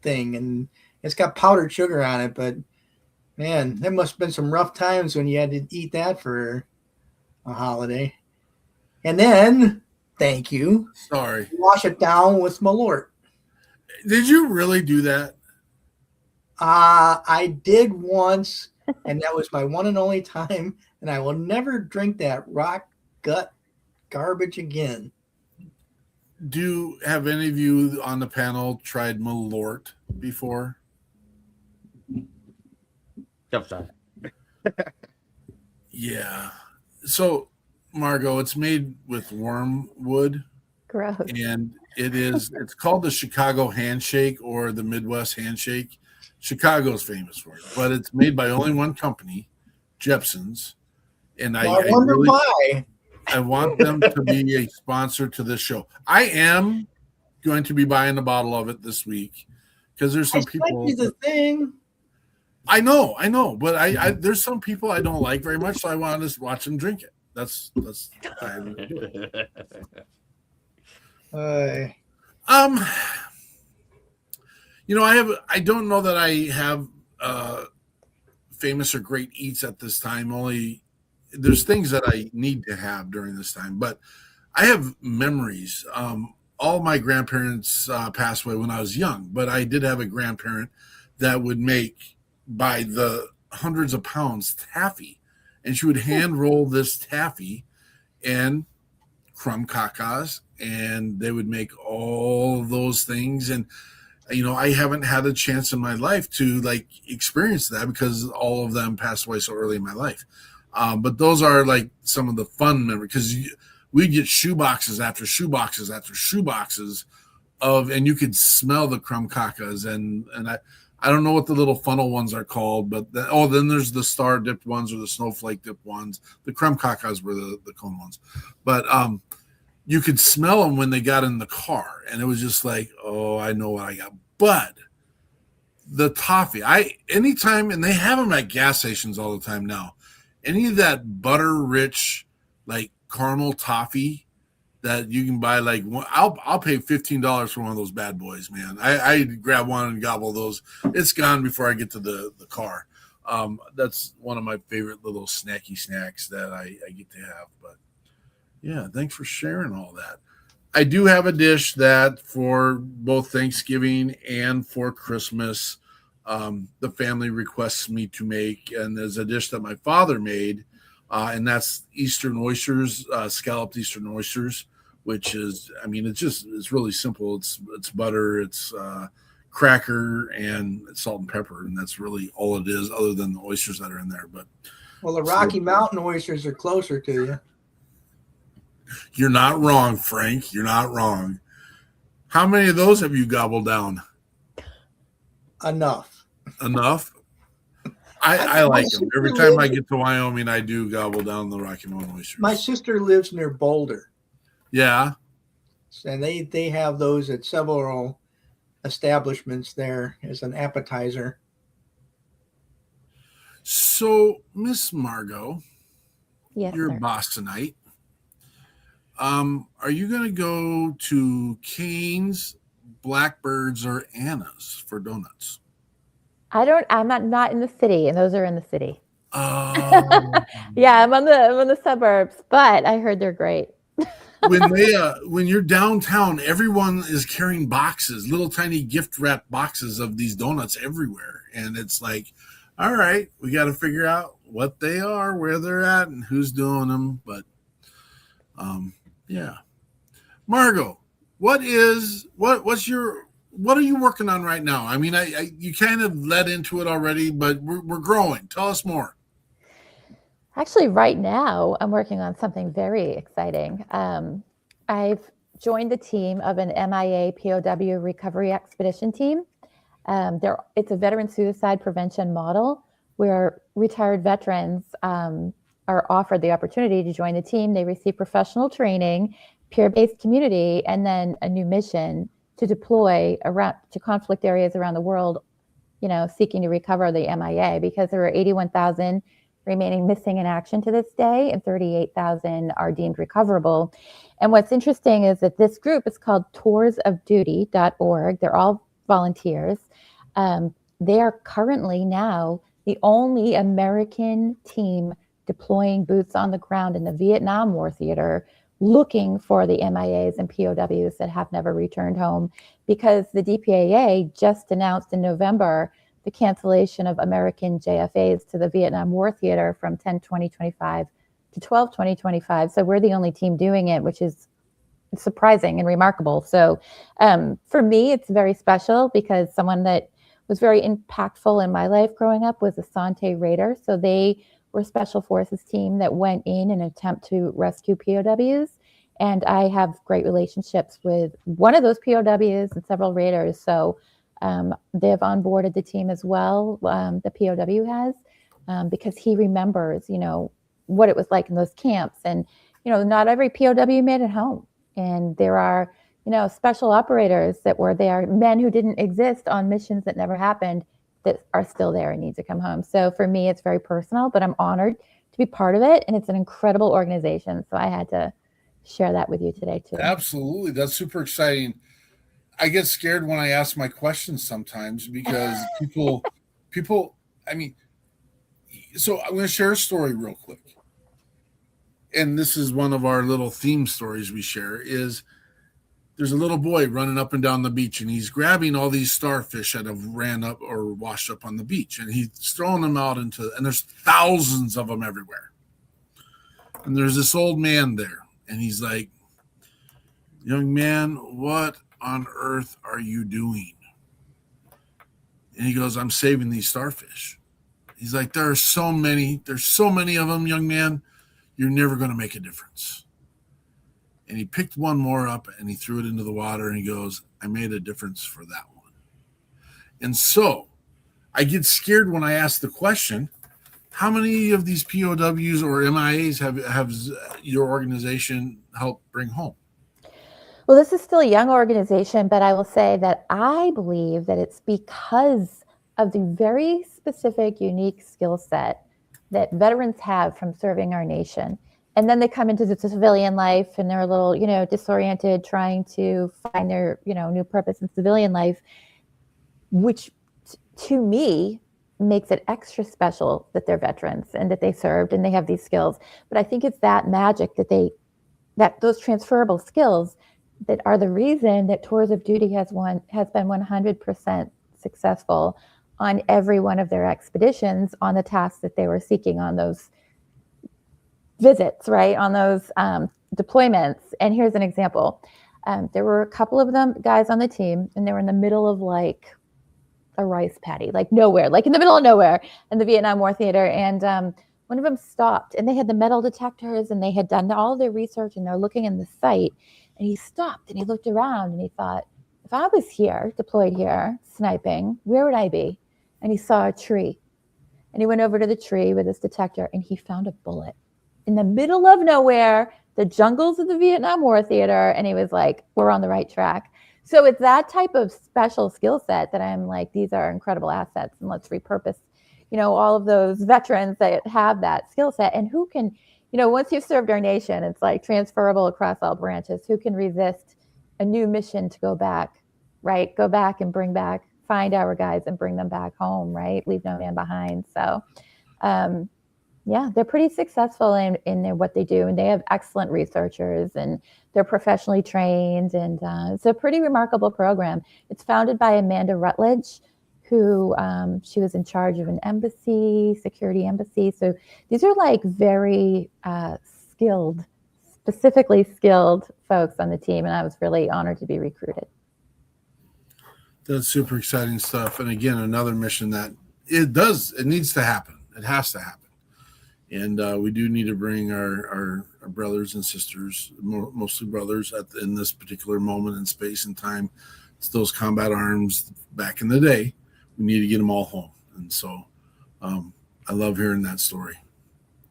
thing, and it's got powdered sugar on it, but man, there must have been some rough times when you had to eat that for a holiday. And then, thank you. Sorry. Wash it down with Malort. Did you really do that? I did once, and that was my one and only time, and I will never drink that rock gut garbage again. Have any of you on the panel tried Malort before? Tough time. Yeah. So, Margo, it's made with wormwood. Gross. And it's called the Chicago handshake or the Midwest handshake. Chicago's famous for it, but it's made by only one company, Jepson's. And I wonder why. I want them to be a sponsor to this show. I am going to be buying a bottle of it this week because there's some people. The thing. I know, but I there's some people I don't like very much, so I want to just watch them drink it. That's I don't know that I have famous or great eats at this time. Only there's things that I need to have during this time, but I have memories. All my grandparents passed away when I was young, but I did have a grandparent that would make by the hundreds of pounds taffy, and she would hand roll this taffy and crumb cacas, and they would make all those things. And I haven't had a chance in my life to like experience that because all of them passed away so early in my life. But those are like some of the fun memories, because we'd get shoe boxes after shoe boxes after shoe boxes and you could smell the crumb cacas. And I don't know what the little funnel ones are called, but then there's the star dipped ones or the snowflake dipped ones. The crumb cacas were the cone ones, but you could smell them when they got in the car, and it was just like, oh, I know what I got. But the toffee, anytime, and they have them at gas stations all the time now, any of that butter rich, like caramel toffee that you can buy, like I'll pay $15 for one of those bad boys, man. I grab one and gobble those. It's gone before I get to the car. That's one of my favorite little snacky snacks that I get to have. But yeah, thanks for sharing all that. I do have a dish that for both Thanksgiving and for Christmas, the family requests me to make, and there's a dish that my father made, and that's Eastern oysters, scalloped Eastern oysters, which is, it's really simple. It's butter, it's cracker, and salt and pepper, and that's really all it is, other than the oysters that are in there. But well, the Rocky Mountain oysters are closer to you. You're not wrong, Frank. You're not wrong. How many of those have you gobbled down? Enough. I like them. Every time I get to Wyoming, I do gobble down the Rocky Mountain oysters. My sister lives near Boulder. Yeah. And they have those at several establishments there as an appetizer. So, Miss Margo, yes, you're sir. a Bostonite. Are you going to go to Cane's, Blackbird's, or Anna's for donuts? I'm not in the city, and those are in the city. Yeah, I'm on the suburbs, but I heard they're great. When you're downtown, everyone is carrying boxes, little tiny gift wrap boxes of these donuts everywhere. And it's like, all right, we got to figure out what they are, where they're at, and who's doing them. But yeah. Margo, what are you working on right now? You kind of led into it already, but we're growing. Tell us more. Actually, right now, I'm working on something very exciting. I've joined the team of an MIA POW recovery expedition team. It's a veteran suicide prevention model where retired veterans are offered the opportunity to join the team. They receive professional training, peer-based community, and then a new mission to deploy around to conflict areas around the world, seeking to recover the MIA, because there are 81,000 remaining missing in action to this day, and 38,000 are deemed recoverable. And what's interesting is that this group is called toursofduty.org. They're all volunteers. They are currently now the only American team deploying boots on the ground in the Vietnam War theater, looking for the MIAs and POWs that have never returned home, because the DPAA just announced in November the cancellation of American JFAs to the Vietnam War theater from 10/20/25 to 12/20/25. So we're the only team doing it, which is surprising and remarkable. So for me, it's very special, because someone that was very impactful in my life growing up was a Sante Raider. So they were a special forces team that went in an attempt to rescue POWs. And I have great relationships with one of those POWs and several Raiders. So they've onboarded the team as well, the POW has, because he remembers, what it was like in those camps. And, not every POW made it home. And there are, special operators that were there, men who didn't exist on missions that never happened, that are still there and need to come home. So for me, it's very personal, but I'm honored to be part of it. And it's an incredible organization. So I had to share that with you today too. Absolutely. That's super exciting. I get scared when I ask my questions sometimes because people, I mean, so I'm going to share a story real quick. And this is one of our little theme stories we share is there's a little boy running up and down the beach and he's grabbing all these starfish that have ran up or washed up on the beach. And he's throwing them out and there's thousands of them everywhere. And there's this old man there and he's like, young man, what on earth are you doing? And he goes, I'm saving these starfish. He's like, there's so many of them, young man, you're never going to make a difference. And he picked one more up and he threw it into the water and he goes, I made a difference for that one. And so I get scared when I ask the question, how many of these POWs or MIAs have your organization helped bring home? Well, this is still a young organization, but I will say that I believe that it's because of the very specific, unique skill set that veterans have from serving our nation. And then they come into the civilian life and they're a little, disoriented, trying to find their, new purpose in civilian life, which to me makes it extra special that they're veterans and that they served and they have these skills. But I think it's that magic that those transferable skills that are the reason that Tours of Duty has been 100% successful on every one of their expeditions on the tasks that they were seeking on those visits, right? On those deployments. And here's an example. There were a couple of them guys on the team and they were in the middle of like a rice paddy, like nowhere, like in the middle of nowhere in the Vietnam War theater. And one of them stopped and they had the metal detectors and they had done all their research and they're looking in the site. And he stopped and he looked around and he thought, if I was here, deployed here, sniping, where would I be? And he saw a tree. And he went over to the tree with his detector and he found a bullet in the middle of nowhere, the jungles of the Vietnam War theater. And he was like, we're on the right track. So it's that type of special skill set that I'm like, these are incredible assets. And let's repurpose, all of those veterans that have that skill set and who can, once you've served our nation, it's like transferable across all branches. Who can resist a new mission to go back, right? Go back and find our guys and bring them back home, right? Leave no man behind. So, they're pretty successful in what they do. And they have excellent researchers and they're professionally trained. And it's a pretty remarkable program. It's founded by Amanda Rutledge, who she was in charge of an embassy, security embassy. So these are like very specifically skilled folks on the team. And I was really honored to be recruited. That's super exciting stuff. And again, another mission that it needs to happen. It has to happen. And we do need to bring our brothers and sisters, mostly brothers in this particular moment in space and time. It's those combat arms back in the day. We need to get them all home. And so I love hearing that story.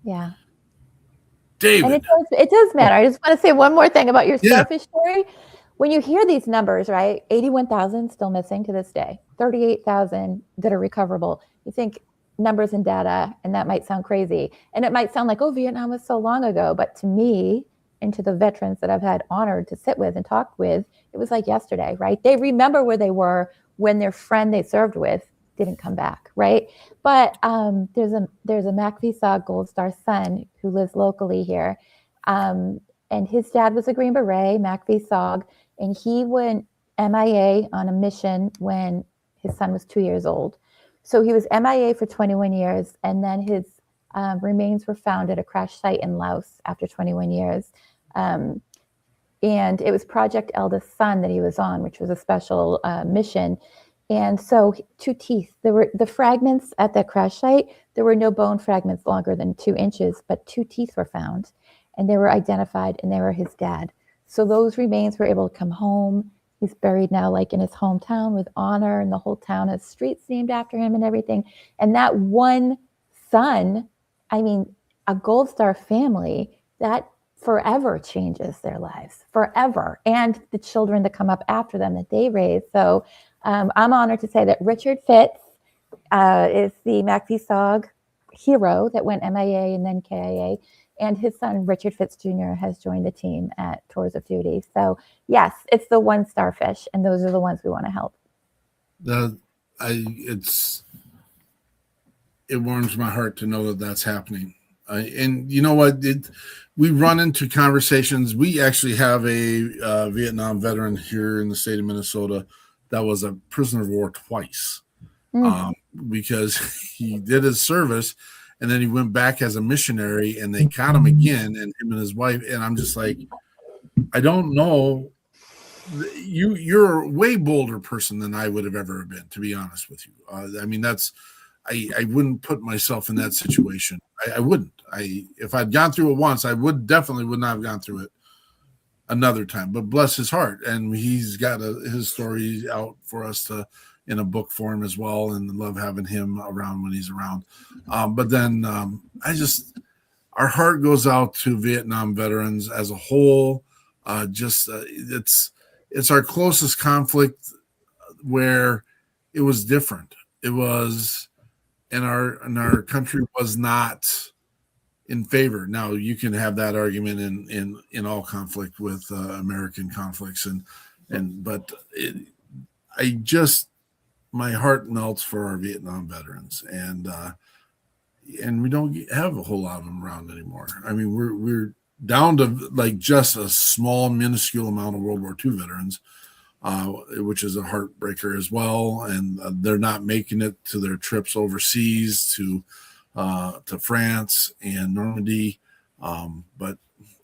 Yeah. David. And it does matter. I just want to say one more thing about your starfish story. When you hear these numbers, right? 81,000 still missing to this day, 38,000 that are recoverable. You think numbers and data, and that might sound crazy. And it might sound like, oh, Vietnam was so long ago. But to me and to the veterans that I've had honored to sit with and talk with, it was like yesterday, right? They remember where they were when their friend they served with didn't come back, right? But there's a MACV-SOG Gold Star son who lives locally here. And his dad was a Green Beret, MACV-SOG, and he went MIA on a mission when his son was 2 years old. So he was MIA for 21 years, and then his remains were found at a crash site in Laos after 21 years. And it was Project Eldest Son that he was on, which was a special mission. And so 2 teeth, there were the fragments at the crash site. There were no bone fragments longer than 2 inches, but 2 teeth were found and they were identified and they were his dad. So those remains were able to come home. He's buried now like in his hometown with honor, and the whole town has streets named after him and everything. And that one son, a Gold Star family, that forever changes their lives, forever. And the children that come up after them that they raise. So I'm honored to say that Richard Fitz is the MACV-SOG hero that went MIA and then KIA. And his son, Richard Fitz Jr., has joined the team at Tours of Duty. So, yes, it's the one starfish, and those are the ones we want to help. It warms my heart to know that that's happening. And you know what? We run into conversations. We actually have a Vietnam veteran here in the state of Minnesota that was a prisoner of war twice because he did his service. And then he went back as a missionary, and they caught him again, and him and his wife. And I'm just like, I don't know. You're a way bolder person than I would have ever been, to be honest with you. I mean, I wouldn't put myself in that situation. I wouldn't. If I'd gone through it once, I would not have gone through it another time. But bless his heart, and he's got his story out for us to. In a book form as well, and love having him around when he's around. But then our heart goes out to Vietnam veterans as a whole. It's our closest conflict where it was different. It was, and our country was not in favor. Now you can have that argument in all conflict with American conflicts, but my heart melts for our Vietnam veterans, and we don't have a whole lot of them around anymore. I mean, we're down to like just a small, minuscule amount of World War II veterans, which is a heartbreaker as well. And they're not making it to their trips overseas to France and Normandy. But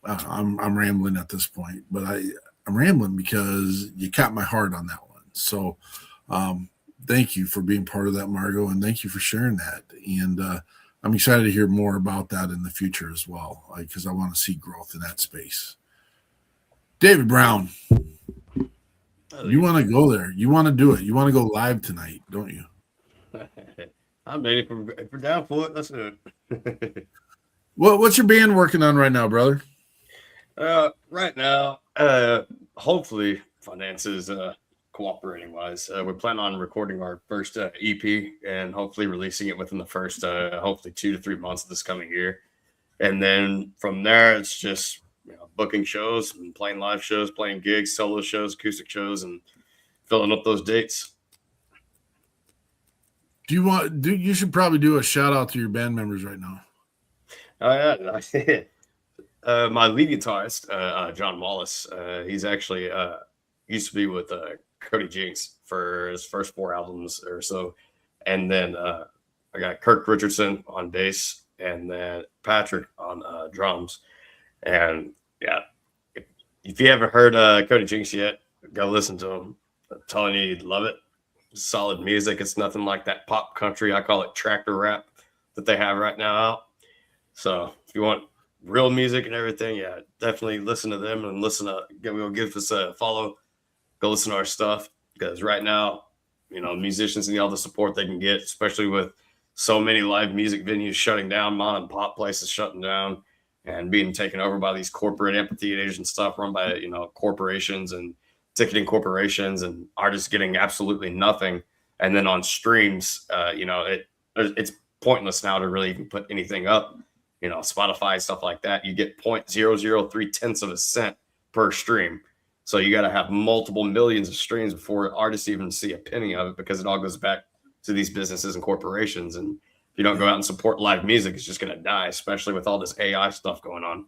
I'm rambling at this point. But I'm rambling because you caught my heart on that one. So. Thank you for being part of that, Margo, and thank you for sharing that. And I'm excited to hear more about that in the future as well, because I want to see growth in that space. David Brown, you want to go there. You want to do it. You want to go live tonight, don't you? I'm ready. If we're down for it, let's do it. What's your band working on right now, brother? Right now, hopefully finances cooperating wise, we plan on recording our first EP and hopefully releasing it within the first hopefully 2 to 3 months of this coming year. And then from there, it's just booking shows and playing live shows, playing gigs, solo shows, acoustic shows, and filling up those dates. You should probably do a shout out to your band members right now. Oh yeah. My lead guitarist, John Wallace, he's actually used to be with Cody Jinks for his first 4 albums or so. And then I got Kirk Richardson on bass, and then Patrick on drums. And yeah, if you haven't heard Cody Jinks yet, go listen to him. I'm telling you, you'd love it. Solid music. It's nothing like that pop country, I call it tractor rap, that they have right now out. So if you want real music and everything, yeah, definitely listen to them and give us a follow. Go listen to our stuff, because right now, musicians need all the support they can get, especially with so many live music venues shutting down, mom and pop places shutting down, and being taken over by these corporate amphitheaters and stuff run by, corporations and ticketing corporations, and artists getting absolutely nothing. And then on streams, it's pointless now to really even put anything up. Spotify, stuff like that, you get 0.003 of a cent per stream. So you got to have multiple millions of streams before artists even see a penny of it, because it all goes back to these businesses and corporations. And if you don't go out and support live music, it's just going to die, especially with all this AI stuff going on.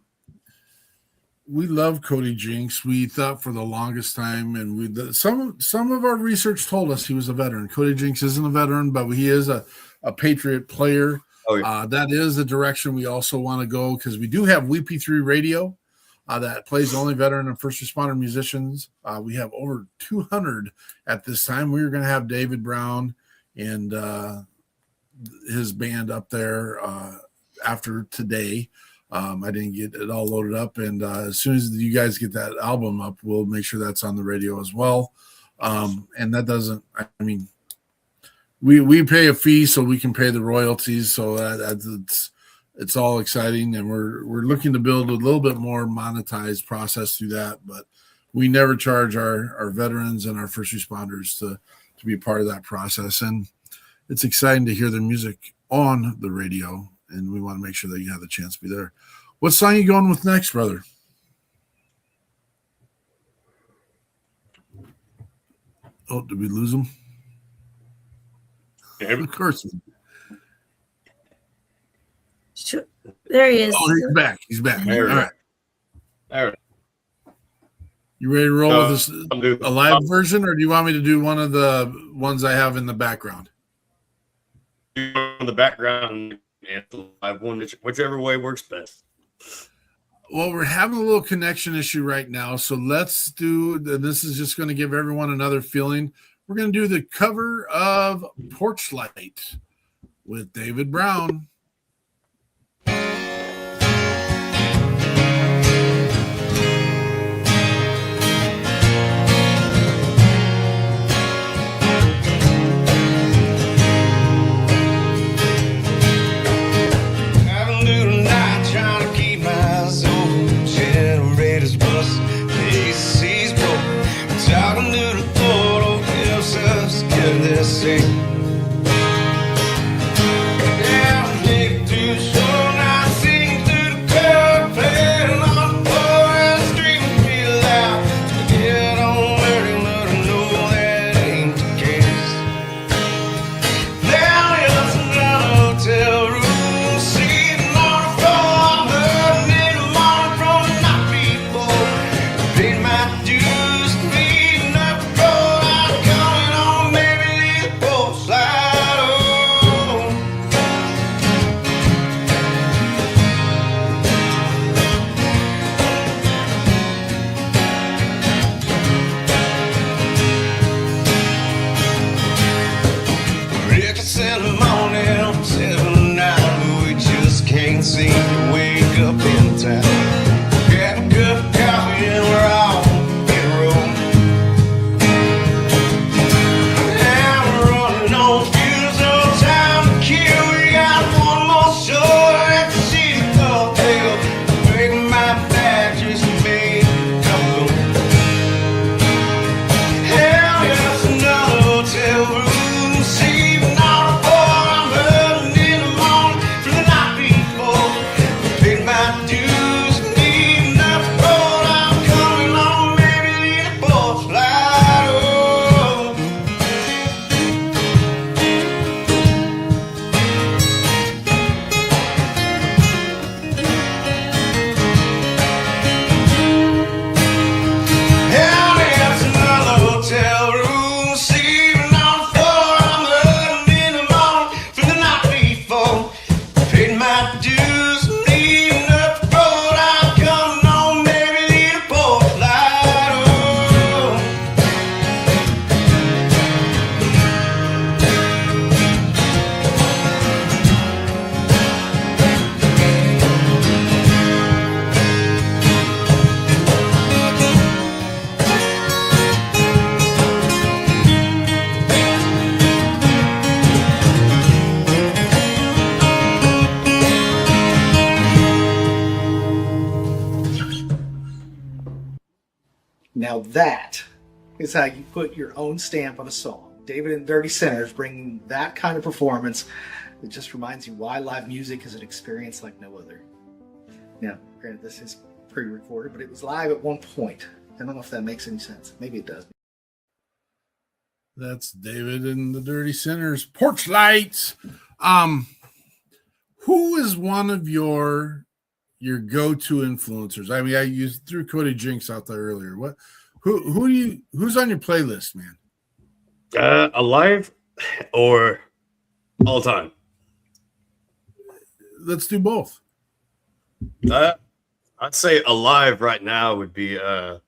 We love Cody Jinks. We thought for the longest time, and some of our research told us he was a veteran. Cody Jinks isn't a veteran, but he is a Patriot player. Oh, yeah. That is the direction we also want to go, because we do have WP3 Radio. That plays only veteran and first responder musicians. We have over 200 at this time. We're going to have David Brown and his band up there after today. I didn't get it all loaded up, and as soon as you guys get that album up, we'll make sure that's on the radio as well. And that doesn't, we pay a fee so we can pay the royalties, so it's all exciting, and we're looking to build a little bit more monetized process through that. But we never charge our veterans and our first responders to be part of that process, and it's exciting to hear their music on the radio, and we want to make sure that you have the chance to be there. What song are you going with next, brother? Oh, did we lose him? Yeah. Of course. Sure. There he is. Oh, he's back. He's back. There we All go. right. All right. You ready to roll with this I'm a live version, or do you want me to do one of the ones I have in the background? In the background and the live one, whichever way works best. Well, we're having a little connection issue right now, so let's do. This is just going to give everyone another feeling. We're going to do the cover of Porch Light with David Brown. Now that is how you put your own stamp on a song. David and Dirty Sinners bringing that kind of performance. It just reminds you why live music is an experience like no other. Now, granted, this is pre-recorded, but it was live at one point. I don't know if that makes any sense. Maybe it does. That's David and the Dirty Sinners. Porch Lights. Who is one of your go-to influencers? I mean, I threw Cody Jinks out there earlier. Who's on your playlist, man? Alive or all time? Let's do both. I'd say alive right now would be well,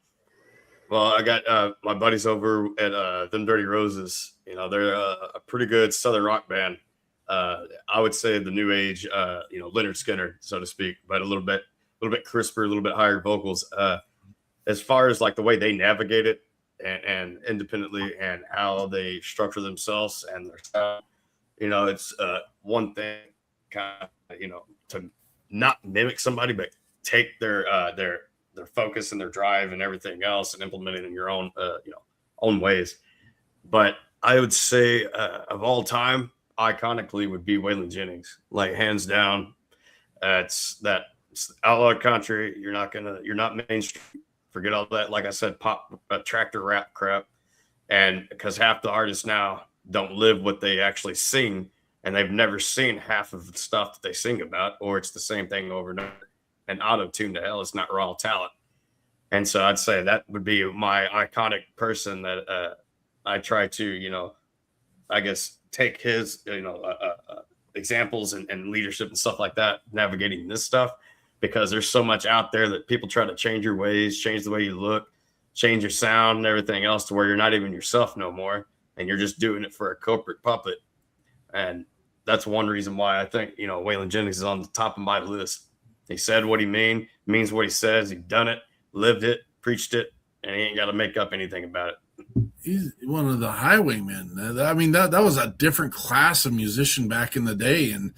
I got my buddies over at Them Dirty Roses. You know, they're a pretty good Southern rock band. I would say the new age, Leonard Skinner, so to speak, but a little bit crisper, a little bit higher vocals. As far as like the way they navigate it and independently and how they structure themselves and their sound, it's one thing kind of, to not mimic somebody, but take their focus and their drive and everything else and implement it in your own, own ways. But I would say of all time, iconically would be Waylon Jennings, like hands down. It's outlaw country. You're not mainstream. Forget all that. Like I said, pop tractor rap crap. And because half the artists now don't live what they actually sing, and they've never seen half of the stuff that they sing about, or it's the same thing over and over. And auto-tune to hell, it's not raw talent. And so I'd say that would be my iconic person that I try to, I guess, take his, examples and leadership and stuff like that, navigating this stuff, because there's so much out there that people try to change your ways, change the way you look, change your sound and everything else to where you're not even yourself no more. And you're just doing it for a corporate puppet. And that's one reason why I think, Waylon Jennings is on the top of my list. He said what he means what he says. He done it, lived it, preached it, and he ain't got to make up anything about it. He's one of the highwaymen. I mean, that was a different class of musician back in the day. And,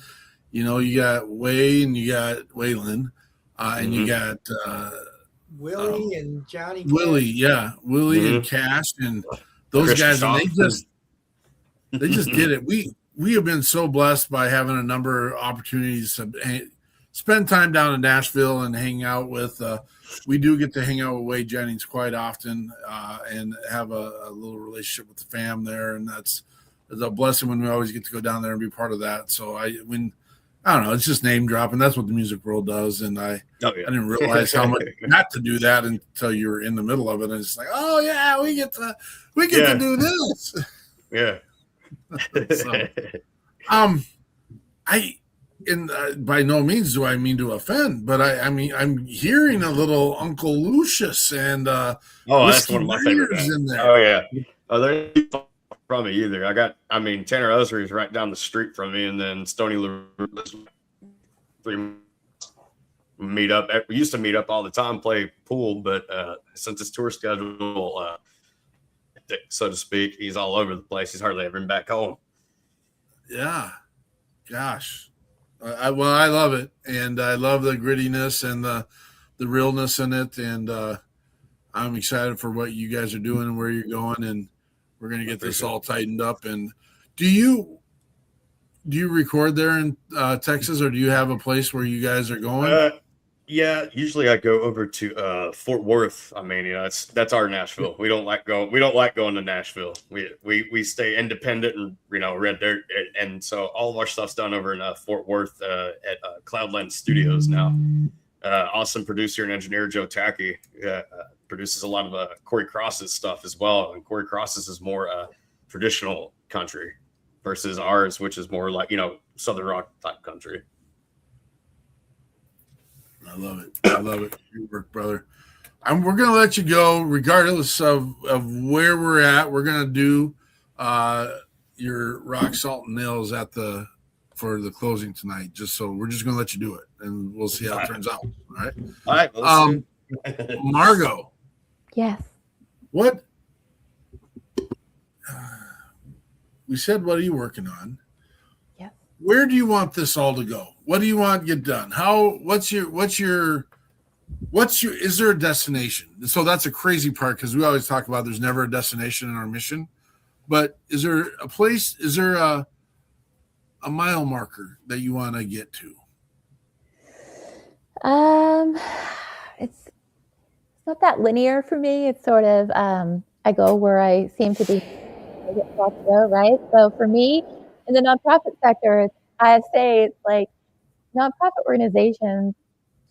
you got Way and you got Waylon, and you got Willie and Johnny. Willie, Cash. yeah. Willie and Cash and those guys. And they just did it. We have been so blessed by having a number of opportunities to spend time down in Nashville and hang out with. We do get to hang out with Wade Jennings quite often and have a little relationship with the fam there, and that's a blessing when we always get to go down there and be part of that. So I don't know, it's just name dropping. That's what the music world does, and I didn't realize how much not to do that until you were in the middle of it, and it's like, oh yeah, we get to do this. Yeah. So, by no means do I mean to offend, but I mean I'm hearing a little Uncle Lucius and that's one of my favorite bands in there. Oh yeah, they're from me either. Tanner Osry is right down the street from me, and then Stony meet up. We used to meet up all the time, play pool, but since his tour schedule, so to speak, he's all over the place. He's hardly ever been back home. Yeah, gosh. I love it, and I love the grittiness and the realness in it, and I'm excited for what you guys are doing and where you're going, and we're going to get this all tightened up. And do you record there in Texas, or do you have a place where you guys are going? Yeah, usually I go over to Fort Worth. That's our Nashville. We don't like going to Nashville. We stay independent and red dirt, and so all of our stuff's done over in Fort Worth at Cloudland Studios now. Awesome producer and engineer Joe Tacky produces a lot of Corey Cross's stuff as well, and Corey Cross's is more traditional country versus ours, which is more like Southern rock type country. I love it. Good work, brother. We're going to let you go regardless of where we're at. We're going to do your rock, salt, and nails for the closing tonight. We're just going to let you do it, and we'll see how it turns out. All right. All right. Margo. Yes. What? We said, what are you working on? Yes. Where do you want this all to go? What do you want to get done? Is there a destination? So that's a crazy part, because we always talk about there's never a destination in our mission, but is there a place, is there a mile marker that you want to get to? It's not that linear for me. It's sort of, I go where I seem to be, I get brought to go, right? So for me, in the nonprofit sector, I say it's like, nonprofit organizations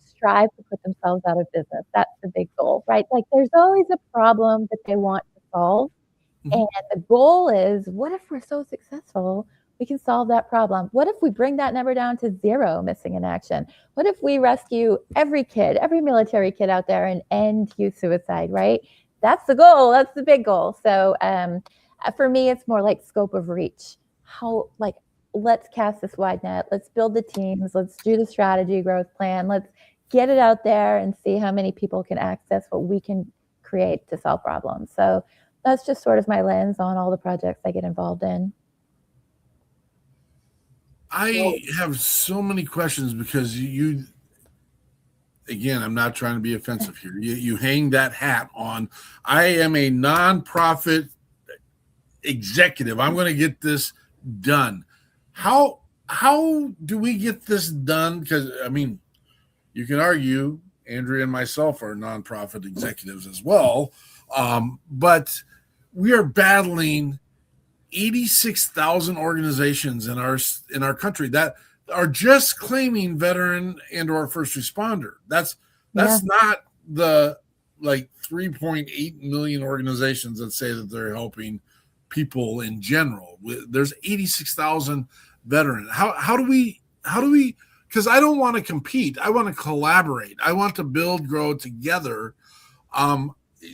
strive to put themselves out of business. That's the big goal, right? Like there's always a problem that they want to solve. Mm-hmm. And the goal is, what if we're so successful, we can solve that problem? What if we bring that number down to 0 missing in action? What if we rescue every military kid out there and end youth suicide, right? That's the goal. That's the big goal. So for me, it's more like scope of reach. Let's cast this wide net. Let's build the teams. Let's do the strategy growth plan. Let's get it out there and see how many people can access what we can create to solve problems. So that's just sort of my lens on all the projects I get involved in. I have so many questions because again, I'm not trying to be offensive here. You hang that hat on. I am a nonprofit executive. I'm going to get this done. How do we get this done? Because I mean, you can argue Andrea and myself are nonprofit executives as well, but we are battling 86,000 organizations in our country that are just claiming veteran and or first responder. That's not the like 3.8 million organizations that say that they're helping people in general. There's 86,000 veterans. How do we, because I don't want to compete. I want to collaborate. I want to build, grow together.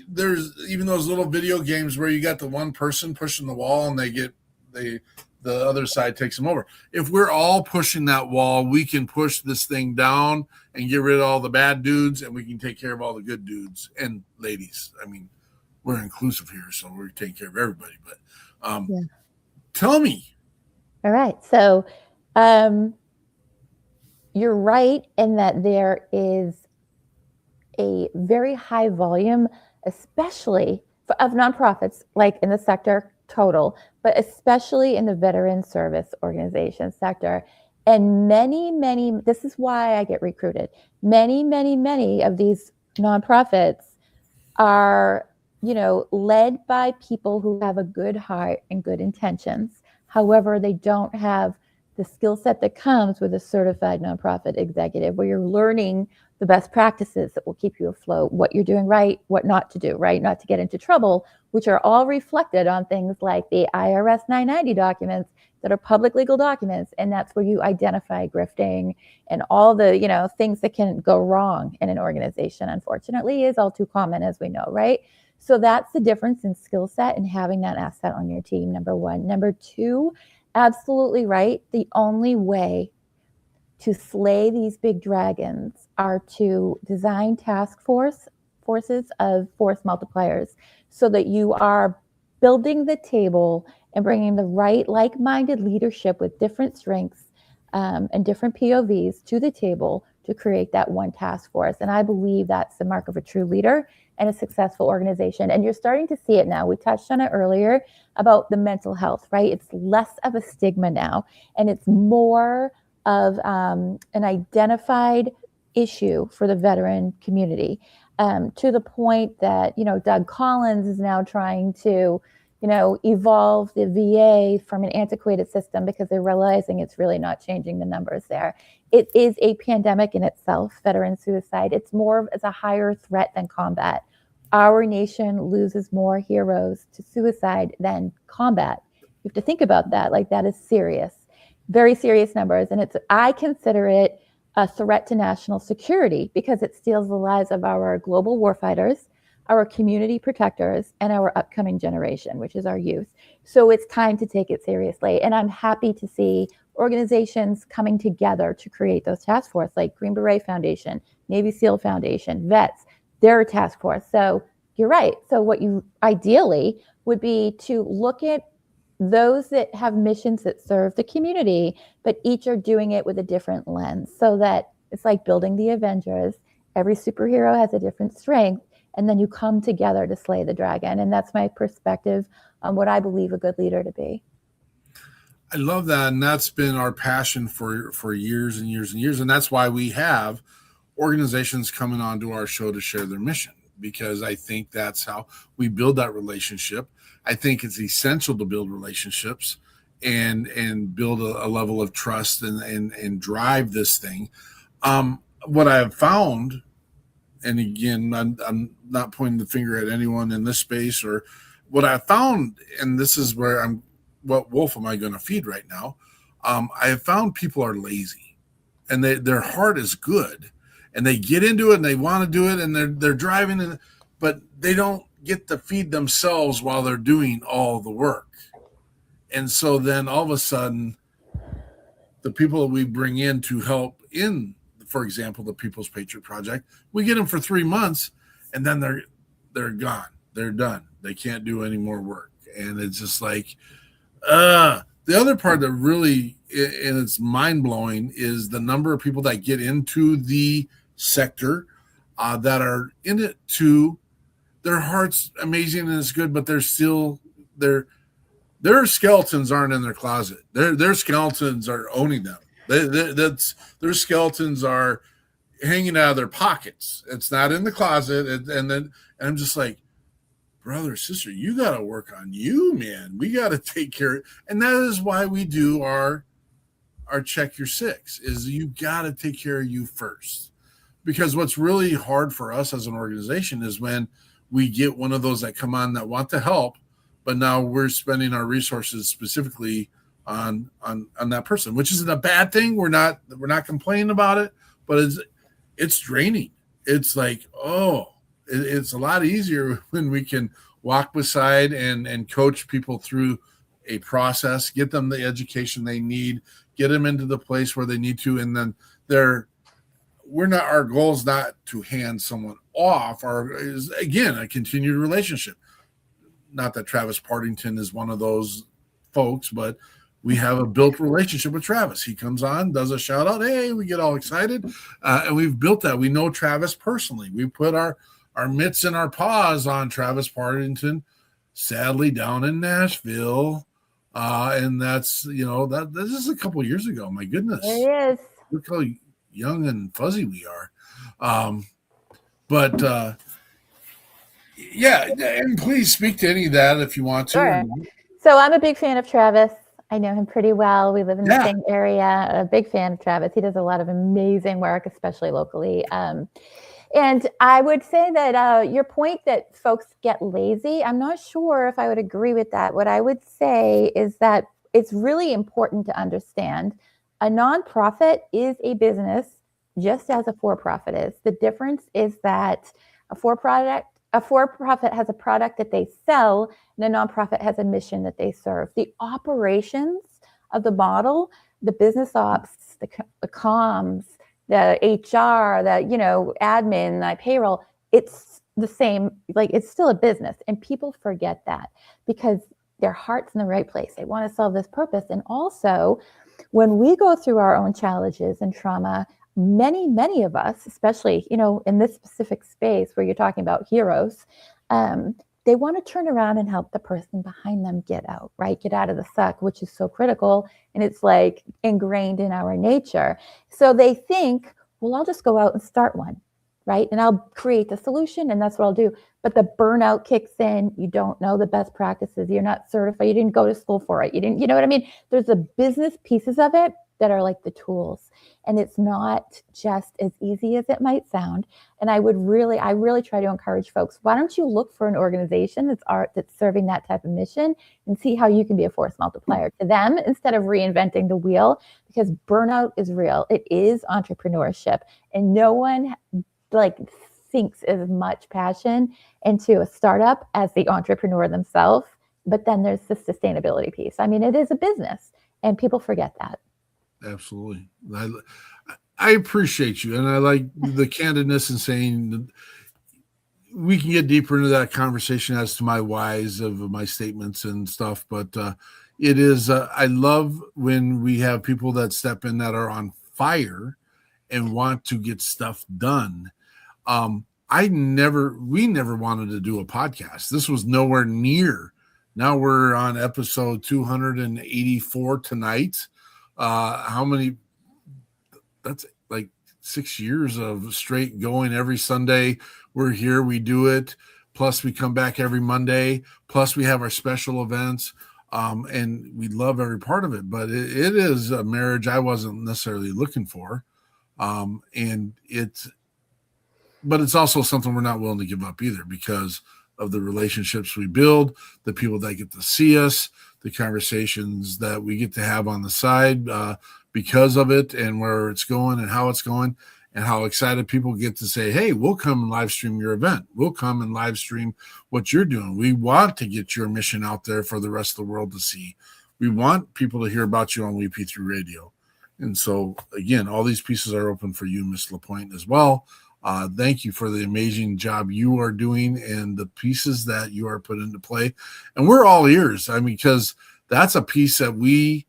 There's even those little video games where you got the one person pushing the wall and the other side takes them over. If we're all pushing that wall, we can push this thing down and get rid of all the bad dudes, and we can take care of all the good dudes and ladies. I mean, we're inclusive here, so we're taking care of everybody. But tell me. All right. So you're right in that there is a very high volume, especially of nonprofits, like in the sector total, but especially in the veteran service organization sector. And many, this is why I get recruited. Many of these nonprofits are, led by people who have a good heart and good intentions. However, they don't have the skill set that comes with a certified nonprofit executive, where you're learning the best practices that will keep you afloat, what you're doing right, what not to do, right? Not to get into trouble, which are all reflected on things like the IRS 990 documents that are public legal documents. And that's where you identify grifting and all the, things that can go wrong in an organization, unfortunately, is all too common, as we know, right? So that's the difference in skill set and having that asset on your team, number one. Number two, absolutely right. The only way to slay these big dragons are to design task forces of force multipliers, so that you are building the table and bringing the right like-minded leadership with different strengths and different POVs to the table to create that one task force. And I believe that's the mark of a true leader and a successful organization. And you're starting to see it now. We touched on it earlier about the mental health, right? It's less of a stigma now, and it's more of an identified issue for the veteran community, to the point that, Doug Collins is now trying to, evolve the VA from an antiquated system, because they're realizing it's really not changing the numbers there. It is a pandemic in itself, veteran suicide. It's a higher threat than combat. Our nation loses more heroes to suicide than combat. You have to think about that. Like, that is serious. Very serious numbers. And I consider it a threat to national security, because it steals the lives of our global warfighters, our community protectors, and our upcoming generation, which is our youth. So it's time to take it seriously. And I'm happy to see organizations coming together to create those task forces, like Green Beret Foundation, Navy SEAL Foundation, Vets, they're a task force. So you're right. So what you ideally would be to look at those that have missions that serve the community, but each are doing it with a different lens, so that it's like building the Avengers. Every superhero has a different strength, and then you come together to slay the dragon. And that's my perspective on what I believe a good leader to be. I love that. And that's been our passion for years and years and years. And that's why we have organizations coming onto our show to share their mission, because I think that's how we build that relationship. I think it's essential to build relationships and build a level of trust and drive this thing. What I have found, and again, I'm not pointing the finger at anyone in this space, or what I found, and this is where what wolf am I going to feed right now? I have found people are lazy, and their heart is good, and they get into it and they want to do it, and they're driving, but they don't get to feed themselves while they're doing all the work. And so then all of a sudden, the people that we bring in to help in, for example, the People's Patriot Project, we get them for 3 months, and then they're gone. They're done. They can't do any more work. And it's just like, the other part that really, and it's mind-blowing, is the number of people that get into the sector that are in it to their heart's amazing and it's good, but they're their skeletons aren't in their closet. Their skeletons are owning them. Their skeletons are hanging out of their pockets. It's not in the closet. And I'm just like, brother, sister, you got to work on you, man. We got to take care. And that is why we do our check your six, is you got to take care of you first. Because what's really hard for us as an organization is when we get one of those that come on that want to help, but now we're spending our resources specifically on that person, which isn't a bad thing. We're not complaining about it, but it's draining. It's like, it's a lot easier when we can walk beside and coach people through a process, get them the education they need, get them into the place where they need to, and then our goal is not to hand someone off, or is again a continued relationship. Not that Travis Partington is one of those folks, but we have a built relationship with Travis. He comes on, does a shout out, hey, we get all excited, and we've built that. We know Travis personally. We put our mitts and our paws on Travis Partington, sadly down in Nashville, and that's that this is a couple of years ago. My goodness, it is. Look how young and fuzzy we are. But yeah, and please speak to any of that if you want to. Sure. So I'm a big fan of Travis. I know him pretty well. We live in the same area. A big fan of Travis. He does a lot of amazing work, especially locally. And I would say that your point that folks get lazy, I'm not sure if I would agree with that. What I would say is that it's really important to understand a nonprofit is a business just as a for-profit is. The difference is that a for-profit has a product that they sell, and a nonprofit has a mission that they serve. The operations of the model, the business ops, the comms, the HR, the admin, the payroll, it's the same. Like, it's still a business, and people forget that because their heart's in the right place. They want to solve this purpose. And also, when we go through our own challenges and trauma, many of us, especially, in this specific space where you're talking about heroes, they want to turn around and help the person behind them get out, right? Get out of the suck, which is so critical. And it's like ingrained in our nature. So they think, well, I'll just go out and start one, right? And I'll create the solution, and that's what I'll do. But the burnout kicks in. You don't know the best practices. You're not certified. You didn't go to school for it. You didn't, you know what I mean? There's the business pieces of it that are like the tools. And it's not just as easy as it might sound. And I really try to encourage folks, why don't you look for an organization that's serving that type of mission and see how you can be a force multiplier to them instead of reinventing the wheel, because burnout is real. It is entrepreneurship, and no one sinks as much passion into a startup as the entrepreneur themselves. But then there's the sustainability piece. I mean, it is a business, and people forget that. Absolutely. I appreciate you. And I like the candidness in saying we can get deeper into that conversation as to my whys of my statements and stuff. But it is, I love when we have people that step in that are on fire and want to get stuff done. We never wanted to do a podcast. This was nowhere near. Now we're on episode 284 tonight. How many? That's like 6 years of straight going every Sunday. We're here, we do it. Plus we come back every Monday. Plus we have our special events. And we love every part of it, but it is a marriage I wasn't necessarily looking for. But it's also something we're not willing to give up either, because of the relationships we build, the people that get to see us, the conversations that we get to have on the side because of it, and where it's going and how it's going, and how excited people get to say, hey, we'll come and live stream your event. We'll come and live stream what you're doing. We want to get your mission out there for the rest of the world to see. We want people to hear about you on WP3 Radio. And so, again, all these pieces are open for you, Miss LaPointe, as well. Thank you for the amazing job you are doing and the pieces that you are put into play. And we're all ears. I mean, because that's a piece that we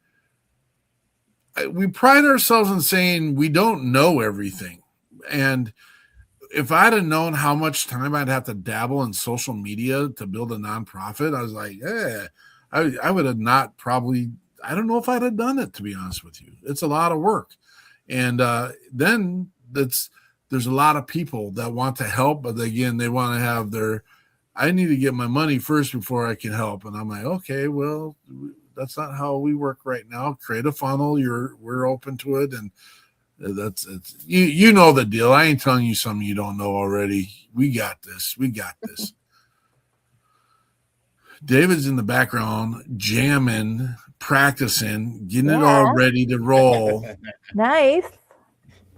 pride ourselves in saying we don't know everything. And if I'd have known how much time I'd have to dabble in social media to build a nonprofit, I was like, I would have not probably, I don't know if I'd have done it, to be honest with you. It's a lot of work. And then there's a lot of people that want to help, but again, they want to have their, I need to get my money first before I can help. And I'm like, okay, well, that's not how we work right now. Create a funnel. We're open to it. And it's you know the deal. I ain't telling you something you don't know already. We got this. David's in the background jamming, practicing, getting it all ready to roll. Nice.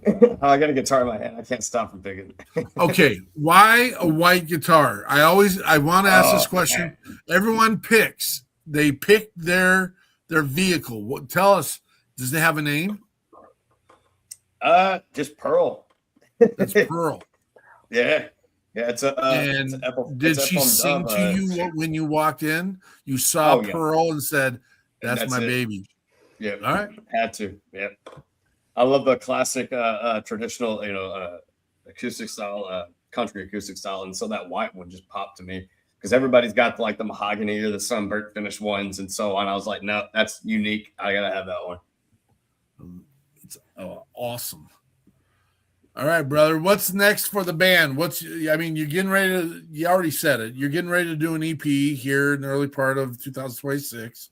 Oh, I got a guitar in my hand. I can't stop from picking. Okay, why a white guitar? I want to ask this question. Man. Everyone picks. They pick their vehicle. Tell us, does it have a name? Just Pearl. It's Pearl. Yeah. Yeah, did she sing to you when you walked in? You saw Pearl and said, that's my baby. Yeah. All right. Had to. Yeah. I love the classic traditional, acoustic style, country acoustic style. And so that white one just popped to me because everybody's got like the mahogany or the sunburnt finish ones and so on. I was like, no, that's unique. I got to have that one. It's awesome. All right, brother. What's next for the band? You're getting ready to, you already said it. You're getting ready to do an EP here in the early part of 2026.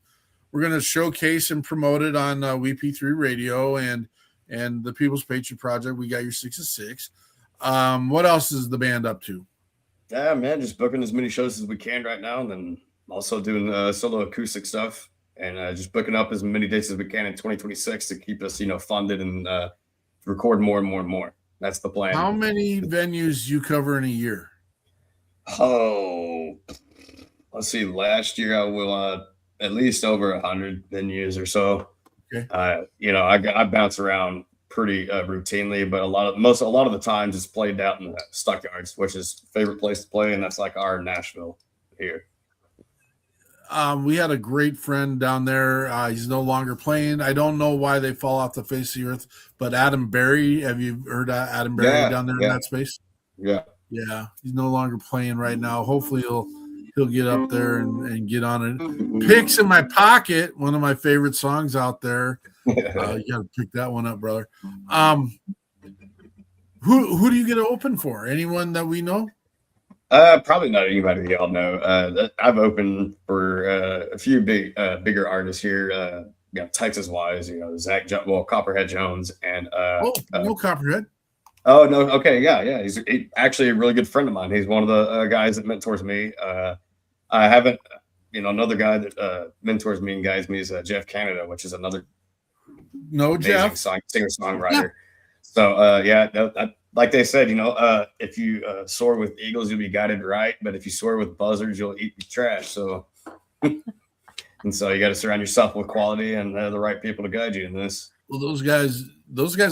We're going to showcase and promote it on WP3 Radio and the People's Patriot Project. We got your 6 at 6. What else is the band up to? Yeah, man, just booking as many shows as we can right now. And then also doing solo acoustic stuff and just booking up as many dates as we can in 2026 to keep us, funded and record more and more and more. That's the plan. How many venues you cover in a year? Oh, let's see. Last year I will at least over 100 venues or so. Okay. I bounce around pretty routinely, but a lot of the times it's played out in the Stockyards, which is favorite place to play, and that's like our Nashville here. We had a great friend down there. He's no longer playing. I don't know why they fall off the face of the earth, but Adam Berry, have you heard of Adam Berry down there in that space? Yeah. Yeah. He's no longer playing right now. Hopefully he'll get up there and get on it. Picks in My Pocket, one of my favorite songs out there. You got to pick that one up, brother. Who do you get to open for? Anyone that we know? Probably not anybody y'all know. I've opened for a few bigger artists here. Texas wise, Zach, Copperhead Jones, and no Copperhead. Oh no, okay, yeah. He's actually a really good friend of mine. He's one of the guys that mentors me. I haven't, another guy that mentors me and guides me is Jeff Canada, which is another Jeff singer-songwriter. Yeah. So like they said, if you soar with eagles, you'll be guided right. But if you soar with buzzards, you'll eat the trash. So, and so you got to surround yourself with quality and the right people to guide you in this. Well, those guys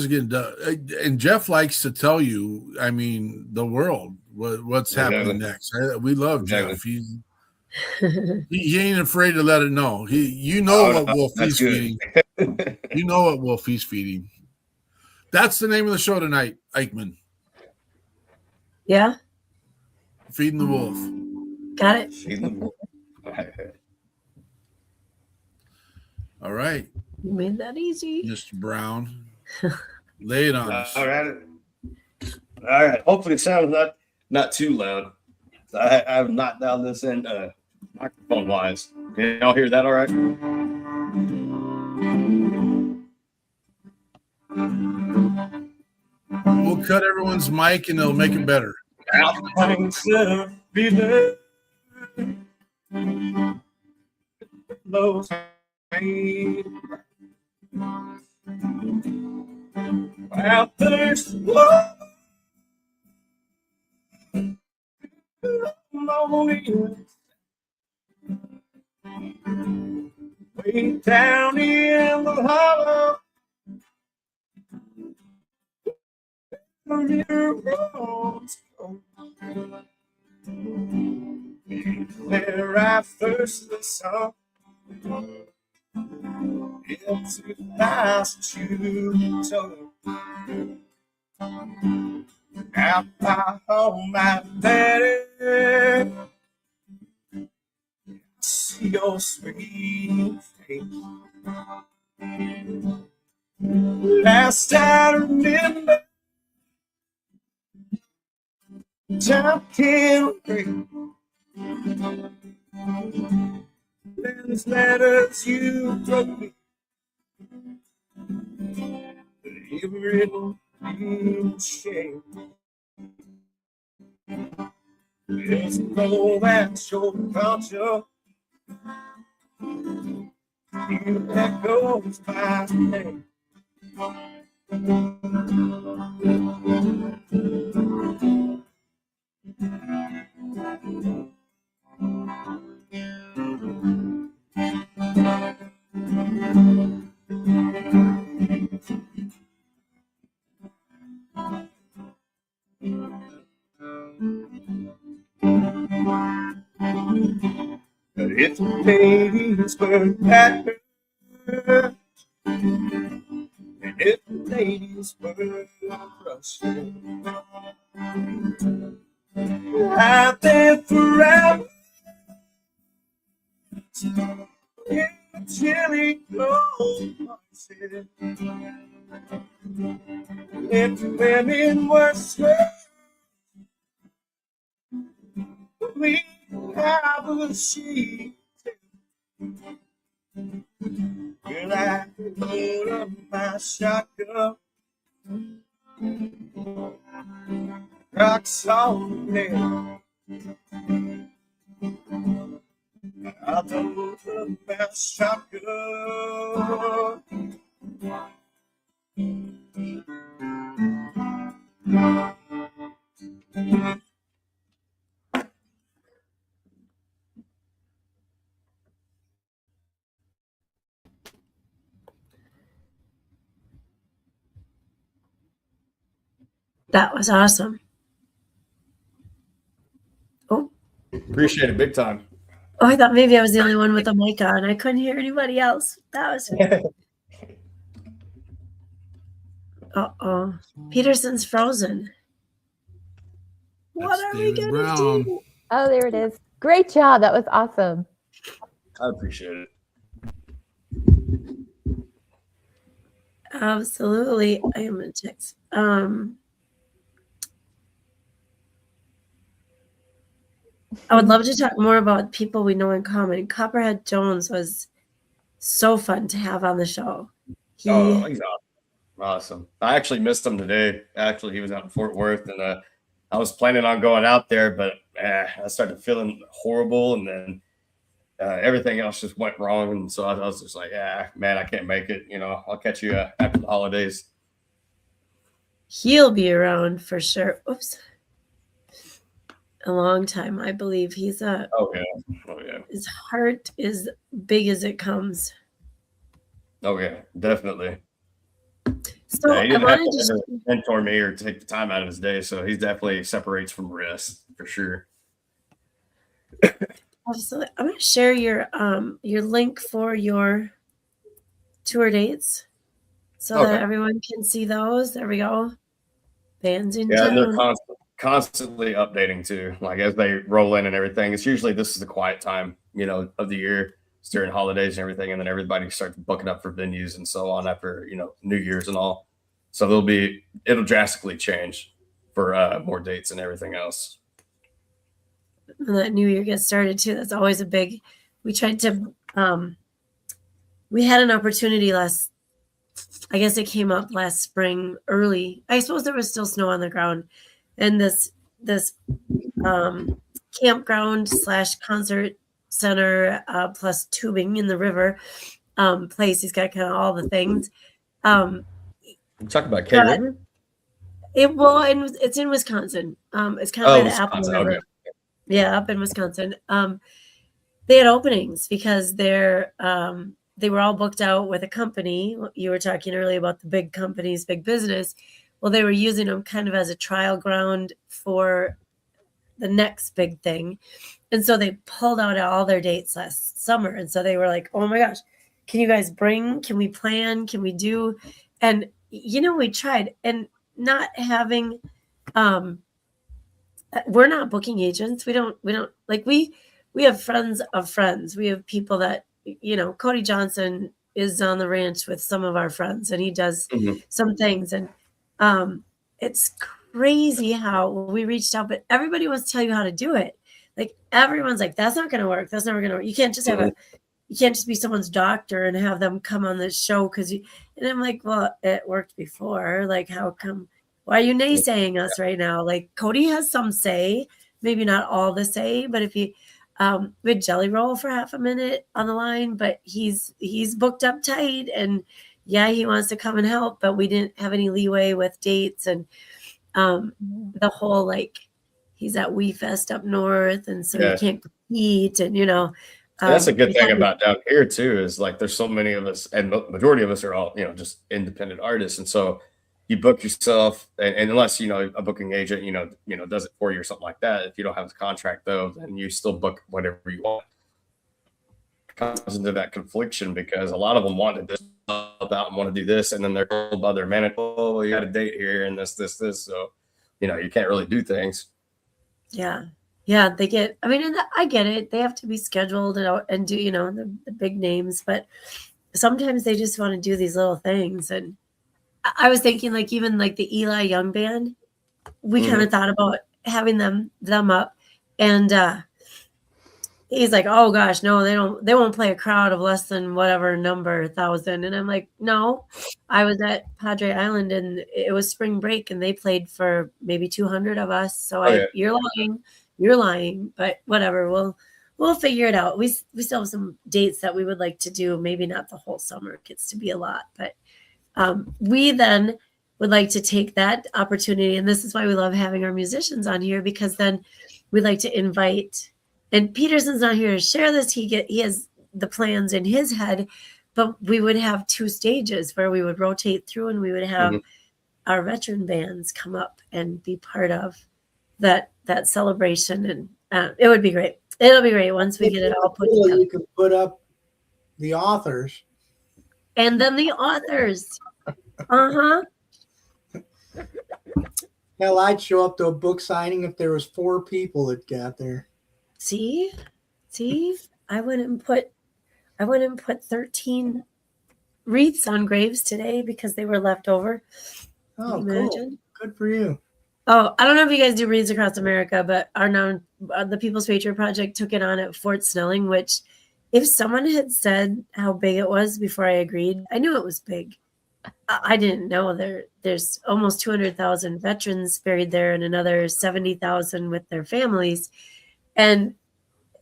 are getting done. And Jeff likes to tell you, the world, what's happening next. We love Jeff. He ain't afraid to let it know. What wolf he's feeding. You know what wolf he's feeding. That's the name of the show tonight, Eichmann. Yeah. Feeding the Wolf. Got it. Feeding the Wolf. All right. You made that easy. Mr. Brown. Lay it on us. All right. Hopefully it sounds not too loud. I have knocked down this end microphone wise. Can y'all hear that all right? We'll cut everyone's mic and it'll make it better. Way down in the hollow. Where I first saw into last you told out my home, my daddy. see your sweet face. Last I remember, time can't wait. Those letters you wrote me, you've written in shame. There's no that's your culture. You echoes my name. If the ladies were at her, and if the ladies were crushed, I've been forever in the chilly cold voices. If the women were sweat, we have a sheet. Well, I load up my shotgun, rock solid there. I load up my shotgun. That was awesome. Oh, Appreciate it big time. oh, I thought maybe I was the only one with the mic on. I couldn't hear anybody else. That was. Uh-oh. Peterson's frozen. What are we going to do? Oh, there it is. Great job. That was awesome. I appreciate it. Absolutely. I am going to text. I would love to talk more about people we know in common. Copperhead Jones was so fun to have on the show. He's awesome. I actually missed him today. Actually, he was out in Fort Worth, and I was planning on going out there, but I started feeling horrible, and then everything else just went wrong, and so I was just like, man, I can't make it. I'll catch you after the holidays. He'll be around for sure. Oops. A long time, I believe. He's oh yeah. His heart is big as it comes. Oh yeah, definitely. So he didn't have to mentor me or take the time out of his day, so he definitely separates from rest for sure. So I'm going to share your link for your tour dates so that everyone can see those. There we go. Bands in town. And they're constantly updating too. Like as they roll in and everything. It's usually this is the quiet time, of the year. It's during holidays and everything, and then everybody starts booking up for venues and so on after New Year's and all. So it'll drastically change for more dates and everything else. When that new year gets started too, that's always a big. We tried to. We had an opportunity I guess it came up last spring early. I suppose there was still snow on the ground, and this campground / concert center plus tubing in the river place. He's got kind of all the things. You talk about K River? It's in Wisconsin. It's kind of by the Apple River. Okay. Yeah, up in Wisconsin. They had openings because they were all booked out with a company. You were talking earlier about the big companies, big business. Well, they were using them kind of as a trial ground for the next big thing. And so they pulled out all their dates last summer. And so they were like, oh my gosh, can you guys bring? Can we plan? Can we do? And, we tried. And not having, we're not booking agents. We we have friends of friends. We have people that, you know, Cody Johnson is on the ranch with some of our friends, and he does some things. And it's crazy how we reached out, but everybody wants to tell you how to do it. Like everyone's like, that's not going to work. That's never going to work. You can't just have you can't just be someone's doctor and have them come on this show because you. And I'm like, well, it worked before. Like, how come? Why are you naysaying us right now? Like, Cody has some say, maybe not all the say, but if you, we had Jelly Roll for half a minute on the line, but he's booked up tight, and yeah, he wants to come and help, but we didn't have any leeway with dates, and the whole like he's at Wee Fest up north, and so you can't compete, and you know. And that's a good thing about down here too, is like there's so many of us, and majority of us are all, you know, just independent artists. And so you book yourself, and unless, you know, a booking agent, you know, does it for you or something like that. If you don't have the contract though, then you still book whatever you want. It comes into that confliction because a lot of them want to just help out and want to do this, and then they're told by their manager, oh, well, you got a date here and this. So, you know, you can't really do things. Yeah. Yeah, they get, I mean, and I get it. They have to be scheduled and do, you know, the big names, but sometimes they just want to do these little things. And I was thinking like, even like the Eli Young band, we kind of thought about having them up, and he's like, oh gosh, no, they won't play a crowd of less than whatever number 1,000. And I'm like, no, I was at Padre Island and it was spring break and they played for maybe 200 of us. So you're lying, but whatever. We'll figure it out. We still have some dates that we would like to do. Maybe not the whole summer. It gets to be a lot, but we then would like to take that opportunity. And this is why we love having our musicians on here, because then we like to invite, and Peterson's not here to share this. He has the plans in his head, but we would have 2 stages where we would rotate through, and we would have our veteran bands come up and be part of that celebration, and it would be great. It'll be great once we get it all put together. You can put up the authors, and then the authors. Hell, I'd show up to a book signing if there was 4 people that got there. See, I wouldn't put 13 wreaths on graves today because they were left over. Oh, cool. Good for you. Oh, I don't know if you guys do Wreaths Across America, but the People's Patriot Project took it on at Fort Snelling, which if someone had said how big it was before I agreed, I knew it was big. I didn't know there's almost 200,000 veterans buried there and another 70,000 with their families. And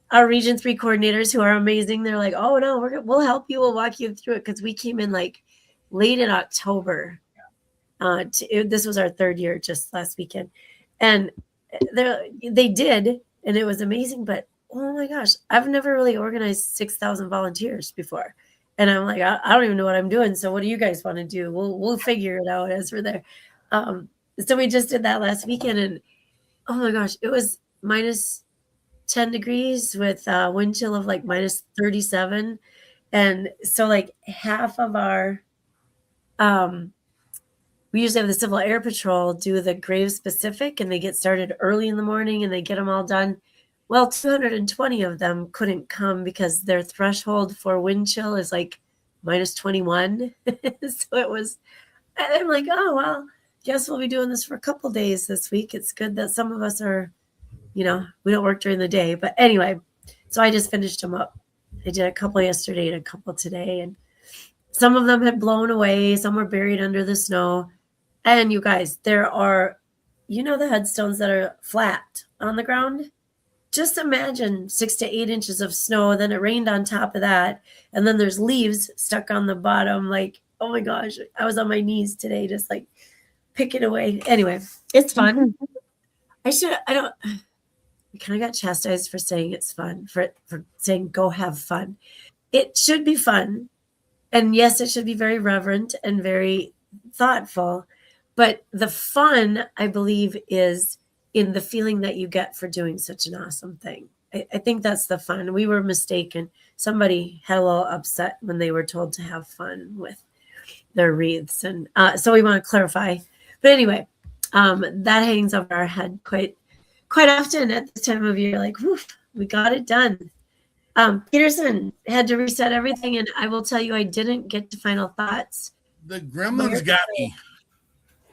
our Region 3 coordinators, who are amazing, they're like, oh, no, we'll help you. We'll walk you through it, because we came in like late in October. This was our 3rd year just last weekend, and they did, and it was amazing. But oh my gosh, I've never really organized 6,000 volunteers before, and I'm like, I don't even know what I'm doing. So what do you guys want to do? We'll figure it out as we're there. So we just did that last weekend, and oh my gosh, it was minus 10 degrees with wind chill of like minus 37, and so like half of our we usually have the Civil Air Patrol do the grave specific, and they get started early in the morning and they get them all done. Well, 220 of them couldn't come because their threshold for wind chill is like minus 21. So it was, I'm like, oh, well, guess we'll be doing this for a couple days this week. It's good that some of us are, you know, we don't work during the day. But anyway, so I just finished them up. I did a couple yesterday and a couple today. And some of them had blown away. Some were buried under the snow. And you guys, there are, you know, the headstones that are flat on the ground. Just imagine 6 to 8 inches of snow. Then it rained on top of that. And then there's leaves stuck on the bottom. Like, oh my gosh, I was on my knees today, just like picking away. Anyway, it's fun. I got chastised for saying it's fun, for saying go have fun. It should be fun. And yes, it should be very reverent and very thoughtful. But the fun, I believe, is in the feeling that you get for doing such an awesome thing. I think that's the fun. We were mistaken. Somebody had a little upset when they were told to have fun with their wreaths. And so we want to clarify. But anyway, that hangs over our head quite often at this time of year. Like, woof, we got it done. Peterson had to reset everything, and I will tell you, I didn't get to final thoughts. The gremlins got me.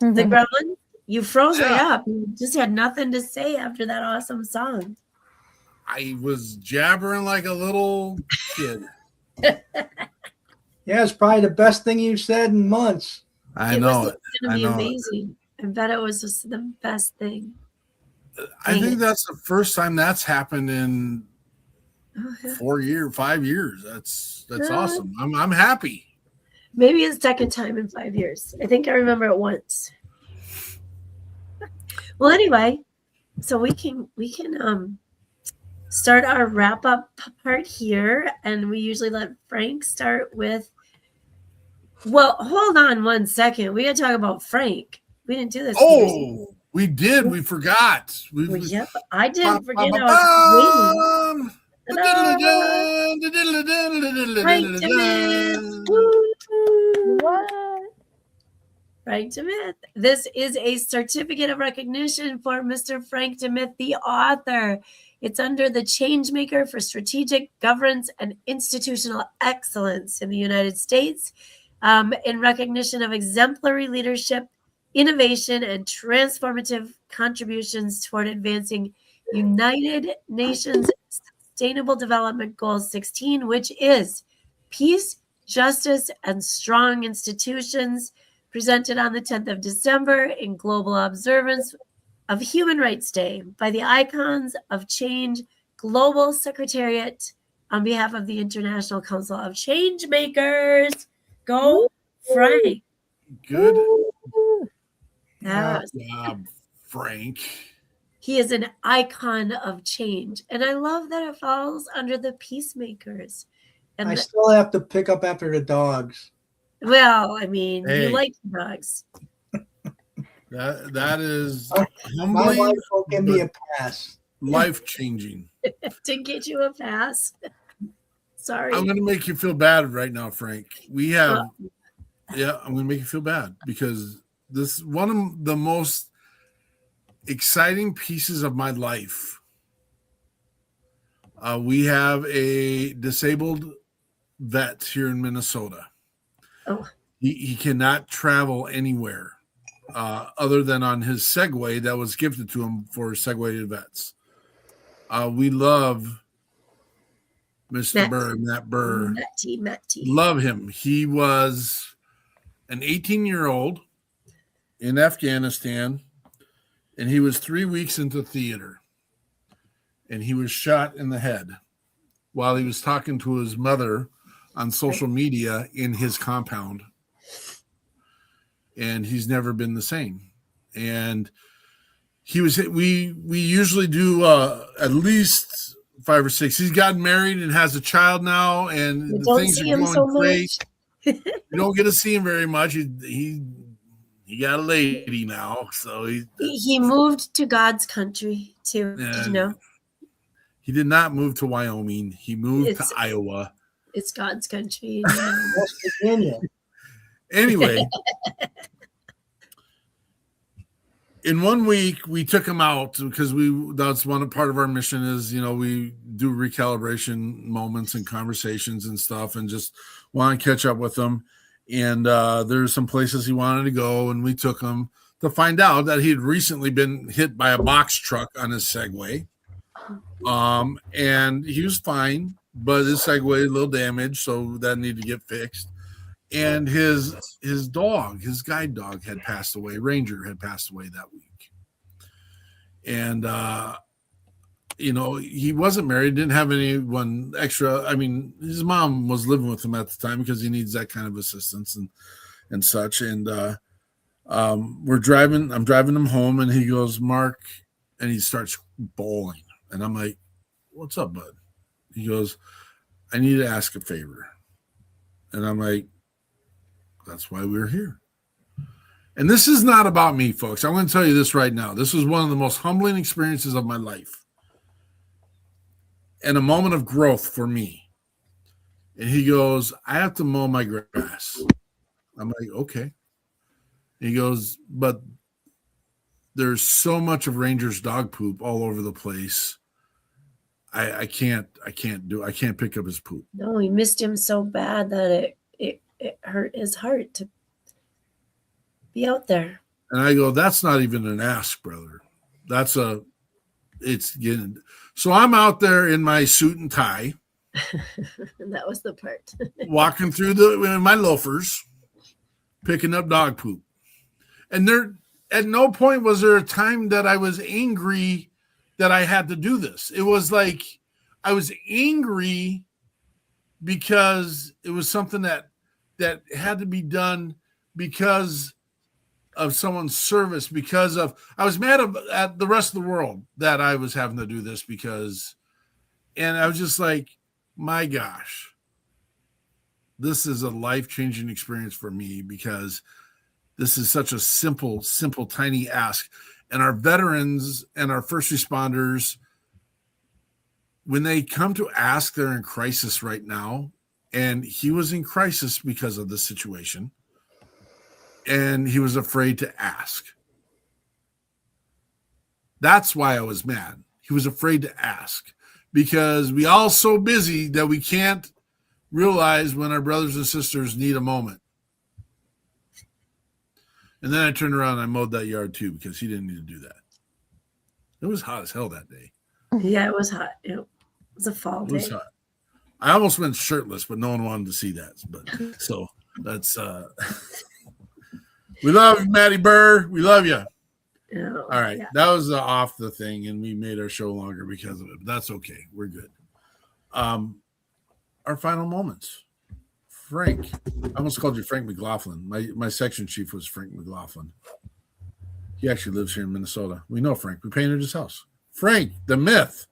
The gremlins? You froze right Yeah. up. You just had nothing to say after that awesome song. I was jabbering like a little kid. Yeah, it's probably the best thing you've said in months. I know It's going to be amazing. I bet it was just the best thing. I think that's the first time that's happened in 5 years. That's awesome. I'm happy. Maybe it's second time in 5 years. I think I remember it once. Well, anyway, so we can start our wrap up part here, and we usually let Frank start with. Well, hold on 1 second. We got to talk about Frank. We didn't do this. Oh, we did. We forgot. Yep, I didn't forget. I was waiting. What? Frank DeMith. This is a certificate of recognition for Mr. Frank DeMith, the author. It's under the Changemaker for Strategic Governance and Institutional Excellence in the United States, in recognition of exemplary leadership, innovation, and transformative contributions toward advancing United Nations Sustainable Development Goal 16, which is peace, justice, and strong institutions, presented on the 10th of December in global observance of Human Rights Day by the Icons of Change Global Secretariat on behalf of the International Council of Changemakers. Go, Frank. Good That was- job, Frank. He is an icon of change. And I love that it falls under the peacemakers. And I still have to pick up after the dogs. well, I mean, Hey. you like dogs. That is My humbling, wife will give me a pass. life changing. To get you a pass. Sorry. I'm going to make you feel bad right now, Frank. We have, I'm going to make you feel bad because this is one of the most exciting pieces of my life. We have a disabled vet here in Minnesota. Oh. He cannot travel anywhere other than on his Segway that was gifted to him for Segway vets. We love Mr. Matt Burr. Matty. Love him. He was an 18-year-old in Afghanistan, and he was 3 weeks into theater, and he was shot in the head while he was talking to his mother on social media in his compound, and he's never been the same. And he was, we usually do at least 5 or 6. He's gotten married and has a child now, and You the don't things see are him going so great. much. You don't get to see him very much. He got a lady now, so He moved to God's country too. Did you know? He did not move to Wyoming. He moved to Iowa. It's God's country. West Virginia. Anyway, in 1 week we took him out because that's one part of our mission is, we do recalibration moments and conversations and stuff and just want to catch up with him. And there's some places he wanted to go, and we took him to find out that he had recently been hit by a box truck on his Segway. And he was fine, but his Segway a little damaged, so that needed to get fixed. And his dog, his guide dog, had passed away. Ranger had passed away that week. And he wasn't married, didn't have anyone extra. I mean, his mom was living with him at the time because he needs that kind of assistance and such. And I'm driving him home, and he goes, "Mark," and he starts bawling. And I'm like, "What's up, bud?" He goes, "I need to ask a favor." And I'm like, "That's why we're here." And this is not about me, folks. I'm going to tell you this right now. This was one of the most humbling experiences of my life and a moment of growth for me. And he goes, "I have to mow my grass." I'm like, "Okay." He goes, "But there's so much of Ranger's dog poop all over the place I can't pick up his poop. No, we missed him so bad that it hurt his heart to be out there. And I go, that's not even an ask, brother. It's getting. So I'm out there in my suit and tie. And that was the part. Walking through in my loafers, picking up dog poop. And there, at no point was there a time that I was angry that I had to do this. It was like I was angry because it was something that had to be done because of someone's service, because of, I was mad at the rest of the world that I was having to do this and I was just like, my gosh, this is a life-changing experience for me because this is such a simple, tiny ask. And our veterans and our first responders, when they come to ask, they're in crisis right now. And he was in crisis because of the situation. And he was afraid to ask. That's why I was mad. He was afraid to ask because we all so busy that we can't realize when our brothers and sisters need a moment. And then I turned around and I mowed that yard too because he didn't need to do that. It was hot as hell that day. Yeah, it was hot. It was a fall day. It was hot. I almost went shirtless, but no one wanted to see that. But so that's we love you, Matty Burr. We love you. Oh, all right. Yeah. That was off the thing, and we made our show longer because of it. But that's okay. We're good. Our final moments. Frank. I almost called you Frank McLaughlin. My section chief was Frank McLaughlin. He actually lives here in Minnesota. We know Frank. We painted his house. Frank, the myth.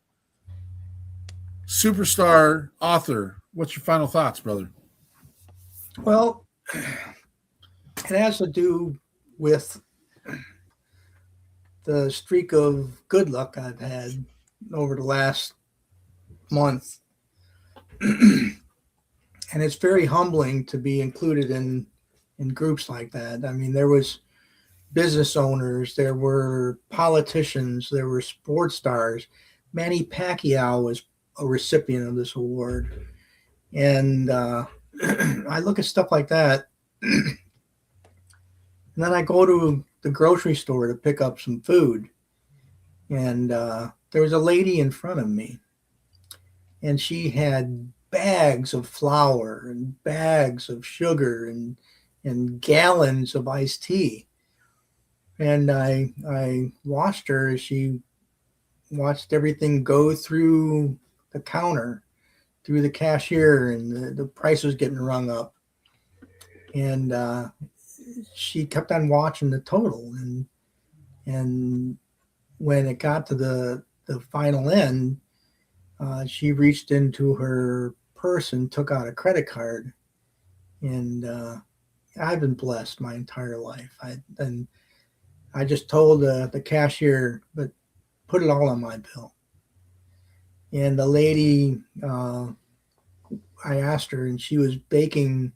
Superstar author. What's your final thoughts, brother? Well, it has to do with the streak of good luck I've had over the last month. And it's very humbling to be included in groups like that. I mean, there was business owners, there were politicians, there were sports stars. Manny Pacquiao was a recipient of this award. And I look at stuff like that. And then I go to the grocery store to pick up some food. And there was a lady in front of me. And she had bags of flour and bags of sugar and gallons of iced tea. And I watched her as she watched everything go through the counter, through the cashier, and the price was getting rung up. And she kept on watching the total. And when it got to the final end, she reached into her purse and took out a credit card. And I've been blessed my entire life. I just told the cashier, but put it all on my bill. And the lady, I asked her, and she was baking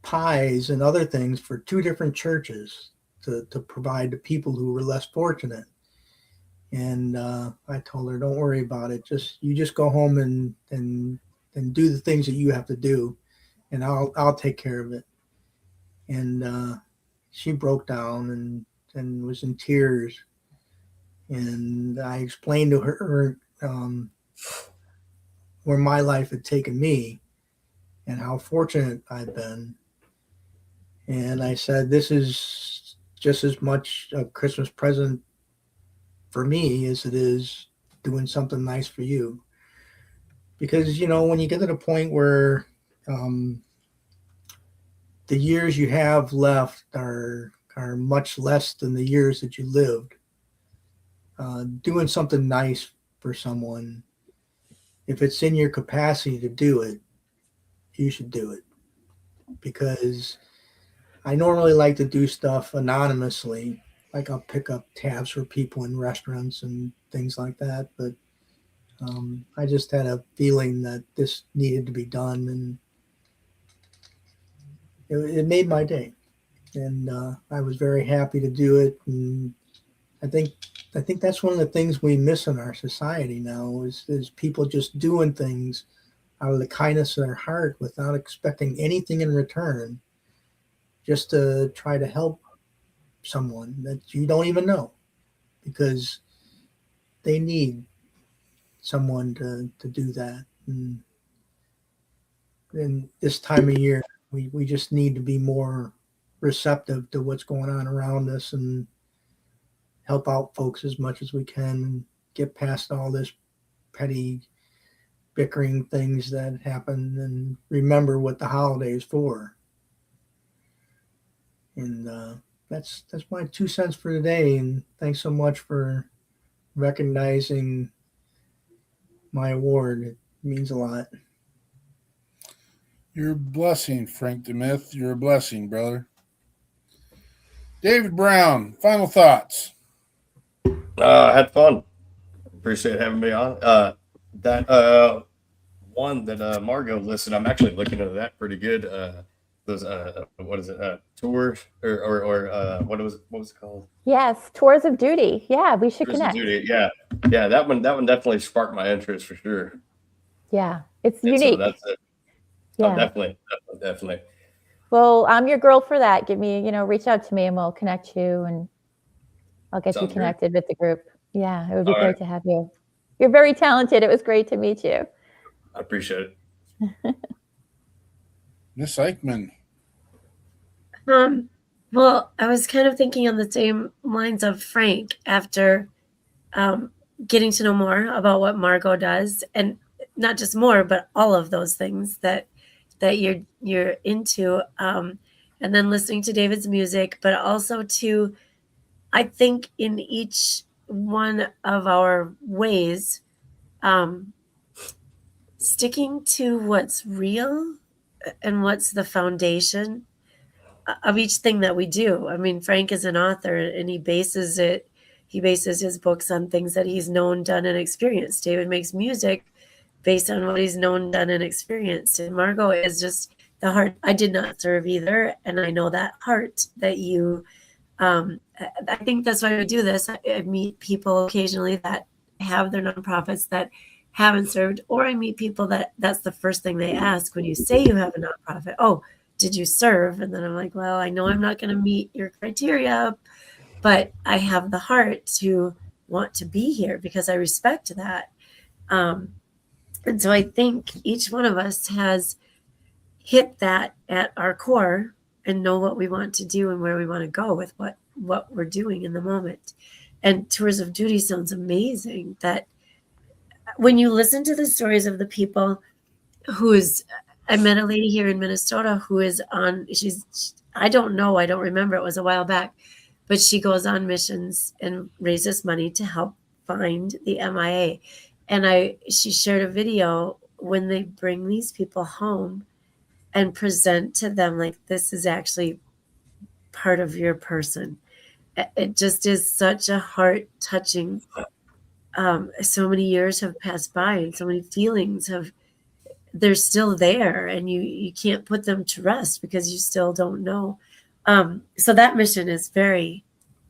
pies and other things for 2 different churches to provide to people who were less fortunate. And I told her, don't worry about it. You just go home and do the things that you have to do, and I'll take care of it. And she broke down and was in tears. And I explained to her where my life had taken me and how fortunate I've been. And I said, this is just as much a Christmas present for me as it is doing something nice for you. Because, when you get to the point where the years you have left are much less than the years that you lived, doing something nice for someone, if it's in your capacity to do it, you should do it. Because I normally like to do stuff anonymously. Like I'll pick up tabs for people in restaurants and things like that. But I just had a feeling that this needed to be done, and it made my day. And I was very happy to do it. And I think that's one of the things we miss in our society now is people just doing things out of the kindness of their heart without expecting anything in return, just to try to help someone that you don't even know, because they need someone to do that. And this time of year, we just need to be more receptive to what's going on around us and help out folks as much as we can and get past all this petty bickering things that happen and remember what the holiday is for. And that's my 2 cents for today. And thanks so much for recognizing my award. It means a lot. You're a blessing, Frank DeMyth. You're a blessing, brother. David Brown, final thoughts. Had fun. Appreciate having me on. That one that Margo listed, I'm actually looking at that pretty good. Those what is it? Tours or what was it called? Yes, Tours of Duty. Yeah, we should Tours connect. of Duty. Yeah. That one definitely sparked my interest for sure. Yeah, it's And unique. so that's it. Yeah. Oh, definitely. Well, I'm your girl for that. Give me, reach out to me and we'll connect you and I'll get you connected with the group. Yeah, it would be great to have you. You're very talented. It was great to meet you. I appreciate it. Miss Eichmann. Well, I was kind of thinking on the same lines of Frank after getting to know more about what Margo does, and not just more, but all of those things that you're into, and then listening to David's music, but also to, I think in each one of our ways, sticking to what's real and what's the foundation of each thing that we do. I mean, Frank is an author and he bases his books on things that he's known, done, and experienced. David makes music based on what he's known, done, and experienced. And Margo is just the heart. I did not serve either. And I know that heart that you, I think that's why we do this. I meet people occasionally that have their nonprofits that haven't served, or I meet people that's the first thing they ask when you say you have a nonprofit. Oh, did you serve? And then I'm like, well, I know I'm not going to meet your criteria, but I have the heart to want to be here because I respect that. And so I think each one of us has hit that at our core and know what we want to do and where we want to go with what we're doing in the moment. And Tours of Duty sounds amazing. That when you listen to the stories of the people I met a lady here in Minnesota who is I don't remember, it was a while back, but she goes on missions and raises money to help find the MIA. And she shared a video when they bring these people home and present to them, like, this is actually part of your person. It just is such a heart touching. So many years have passed by and so many feelings they're still there, and you can't put them to rest because you still don't know. So that mission is very,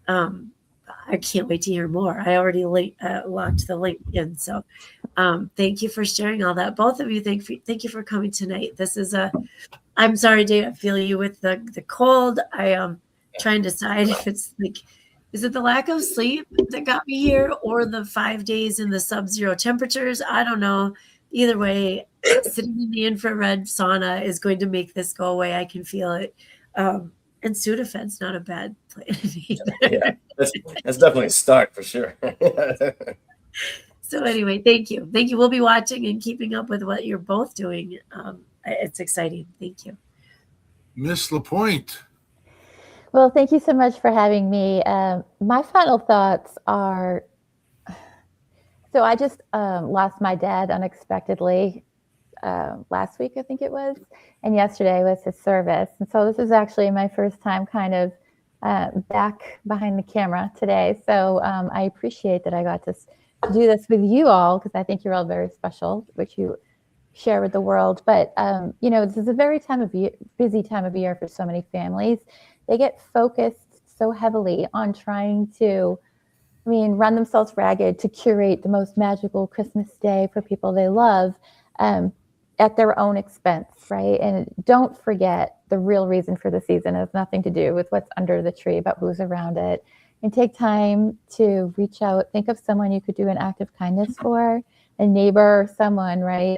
I can't wait to hear more. I already locked the link in. So thank you for sharing all that. Both of you, thank you for coming tonight. I'm sorry, Dave, I feel you with the cold. I am trying to decide if it's like, is it the lack of sleep that got me here or the 5 days in the sub-zero temperatures? I don't know. Either way, sitting in the infrared sauna is going to make this go away. I can feel it. And Sudafed's not a bad plan either. Yeah, that's definitely a start for sure. So anyway, thank you. Thank you. We'll be watching and keeping up with what you're both doing. It's exciting. Thank you. Miss LaPointe. Well, thank you so much for having me. My final thoughts are, so I just lost my dad unexpectedly last week, I think it was, and yesterday was his service. And so this is actually my first time kind of back behind the camera today. So I appreciate that I got to do this with you all, because I think you're all very special, which you share with the world. But, this is a very busy time of year for so many families. They get focused so heavily on trying to run themselves ragged to curate the most magical Christmas day for people they love at their own expense, right? And don't forget the real reason for the season has nothing to do with what's under the tree, but who's around it. And take time to reach out. Think of someone you could do an act of kindness for, a neighbor, someone, right?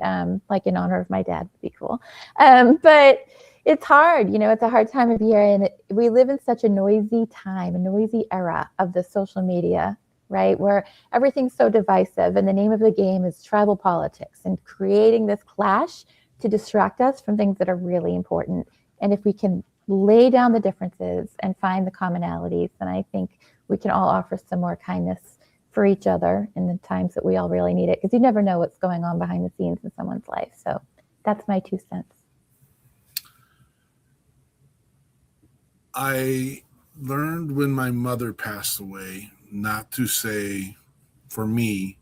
Like in honor of my dad would be cool. But it's hard, it's a hard time of year. And we live in such a noisy time, a noisy era of the social media, right? Where everything's so divisive and the name of the game is tribal politics and creating this clash to distract us from things that are really important. And if we can lay down the differences and find the commonalities, then I think we can all offer some more kindness for each other in the times that we all really need it, because you never know what's going on behind the scenes in someone's life. So that's my 2 cents. I learned when my mother passed away not to say, for me,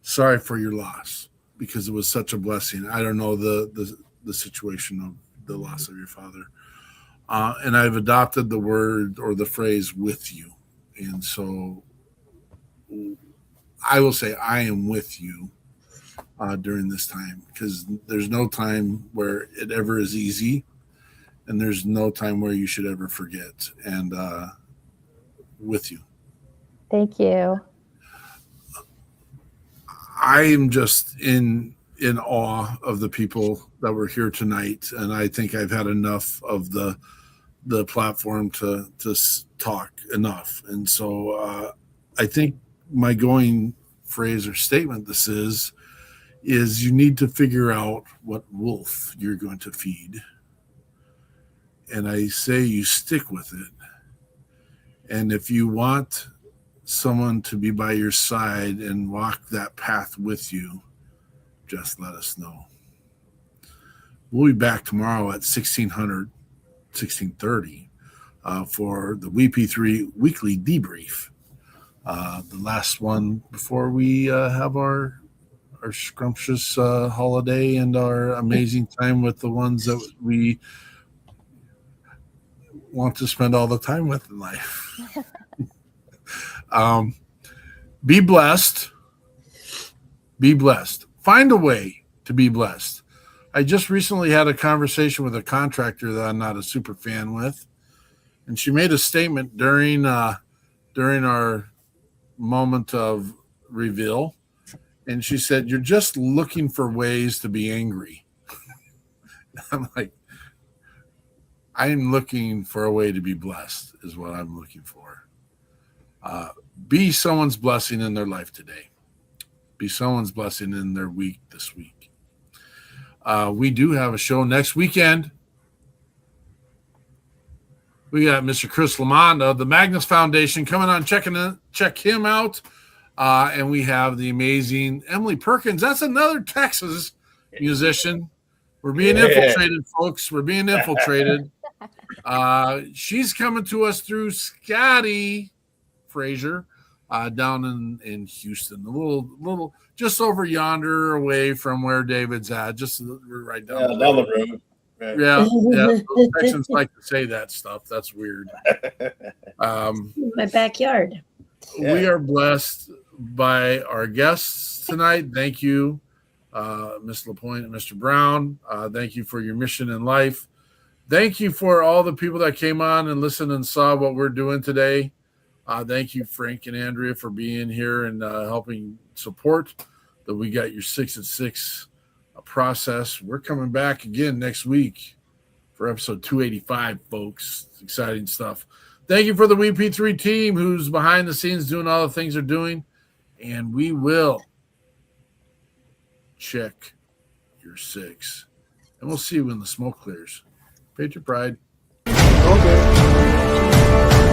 sorry for your loss, because it was such a blessing. I don't know the situation of the loss of your father. And I've adopted the word or the phrase with you. And so I will say I am with you during this time, because there's no time where it ever is easy. And there's no time where you should ever forget. And with you. Thank you. I am just in awe of the people that were here tonight. And I think I've had enough of the platform to talk enough. And so I think my going phrase or statement this is you need to figure out what wolf you're going to feed. And I say you stick with it. And if you want someone to be by your side and walk that path with you, just let us know. We'll be back tomorrow at 1630 for the WP3 Weekly Debrief. The last one before we have our scrumptious holiday and our amazing time with the ones that we want to spend all the time with in life. Be blessed. Be blessed. Find a way to be blessed. I just recently had a conversation with a contractor that I'm not a super fan with, and she made a statement during our moment of reveal, and she said, "You're just looking for ways to be angry." I'm like, I'm looking for a way to be blessed is what I'm looking for. Be someone's blessing in their life today. Be someone's blessing in their week this week. We do have a show next weekend. We got Mr. Chris Lamont of the Magnus Foundation coming on. Check him out. And we have the amazing Emily Perkins. That's another Texas musician. We're being infiltrated, folks. We're being infiltrated. She's coming to us through Scotty Frazier down in Houston, a little just over yonder, away from where David's at, just right down down the road. Right. Yeah. Those Texans like to say that stuff. That's weird. My backyard. We are blessed by our guests tonight. Thank you, Ms. LaPointe and Mr. Brown. Thank you for your mission in life. Thank you for all the people that came on and listened and saw what we're doing today. Thank you, Frank and Andrea, for being here and helping support that we got your 6 at 6 process. We're coming back again next week for episode 285, folks. It's exciting stuff. Thank you for the WP3 team who's behind the scenes doing all the things they're doing. And we will check your 6. And we'll see you when the smoke clears. Patriot Pride. Okay.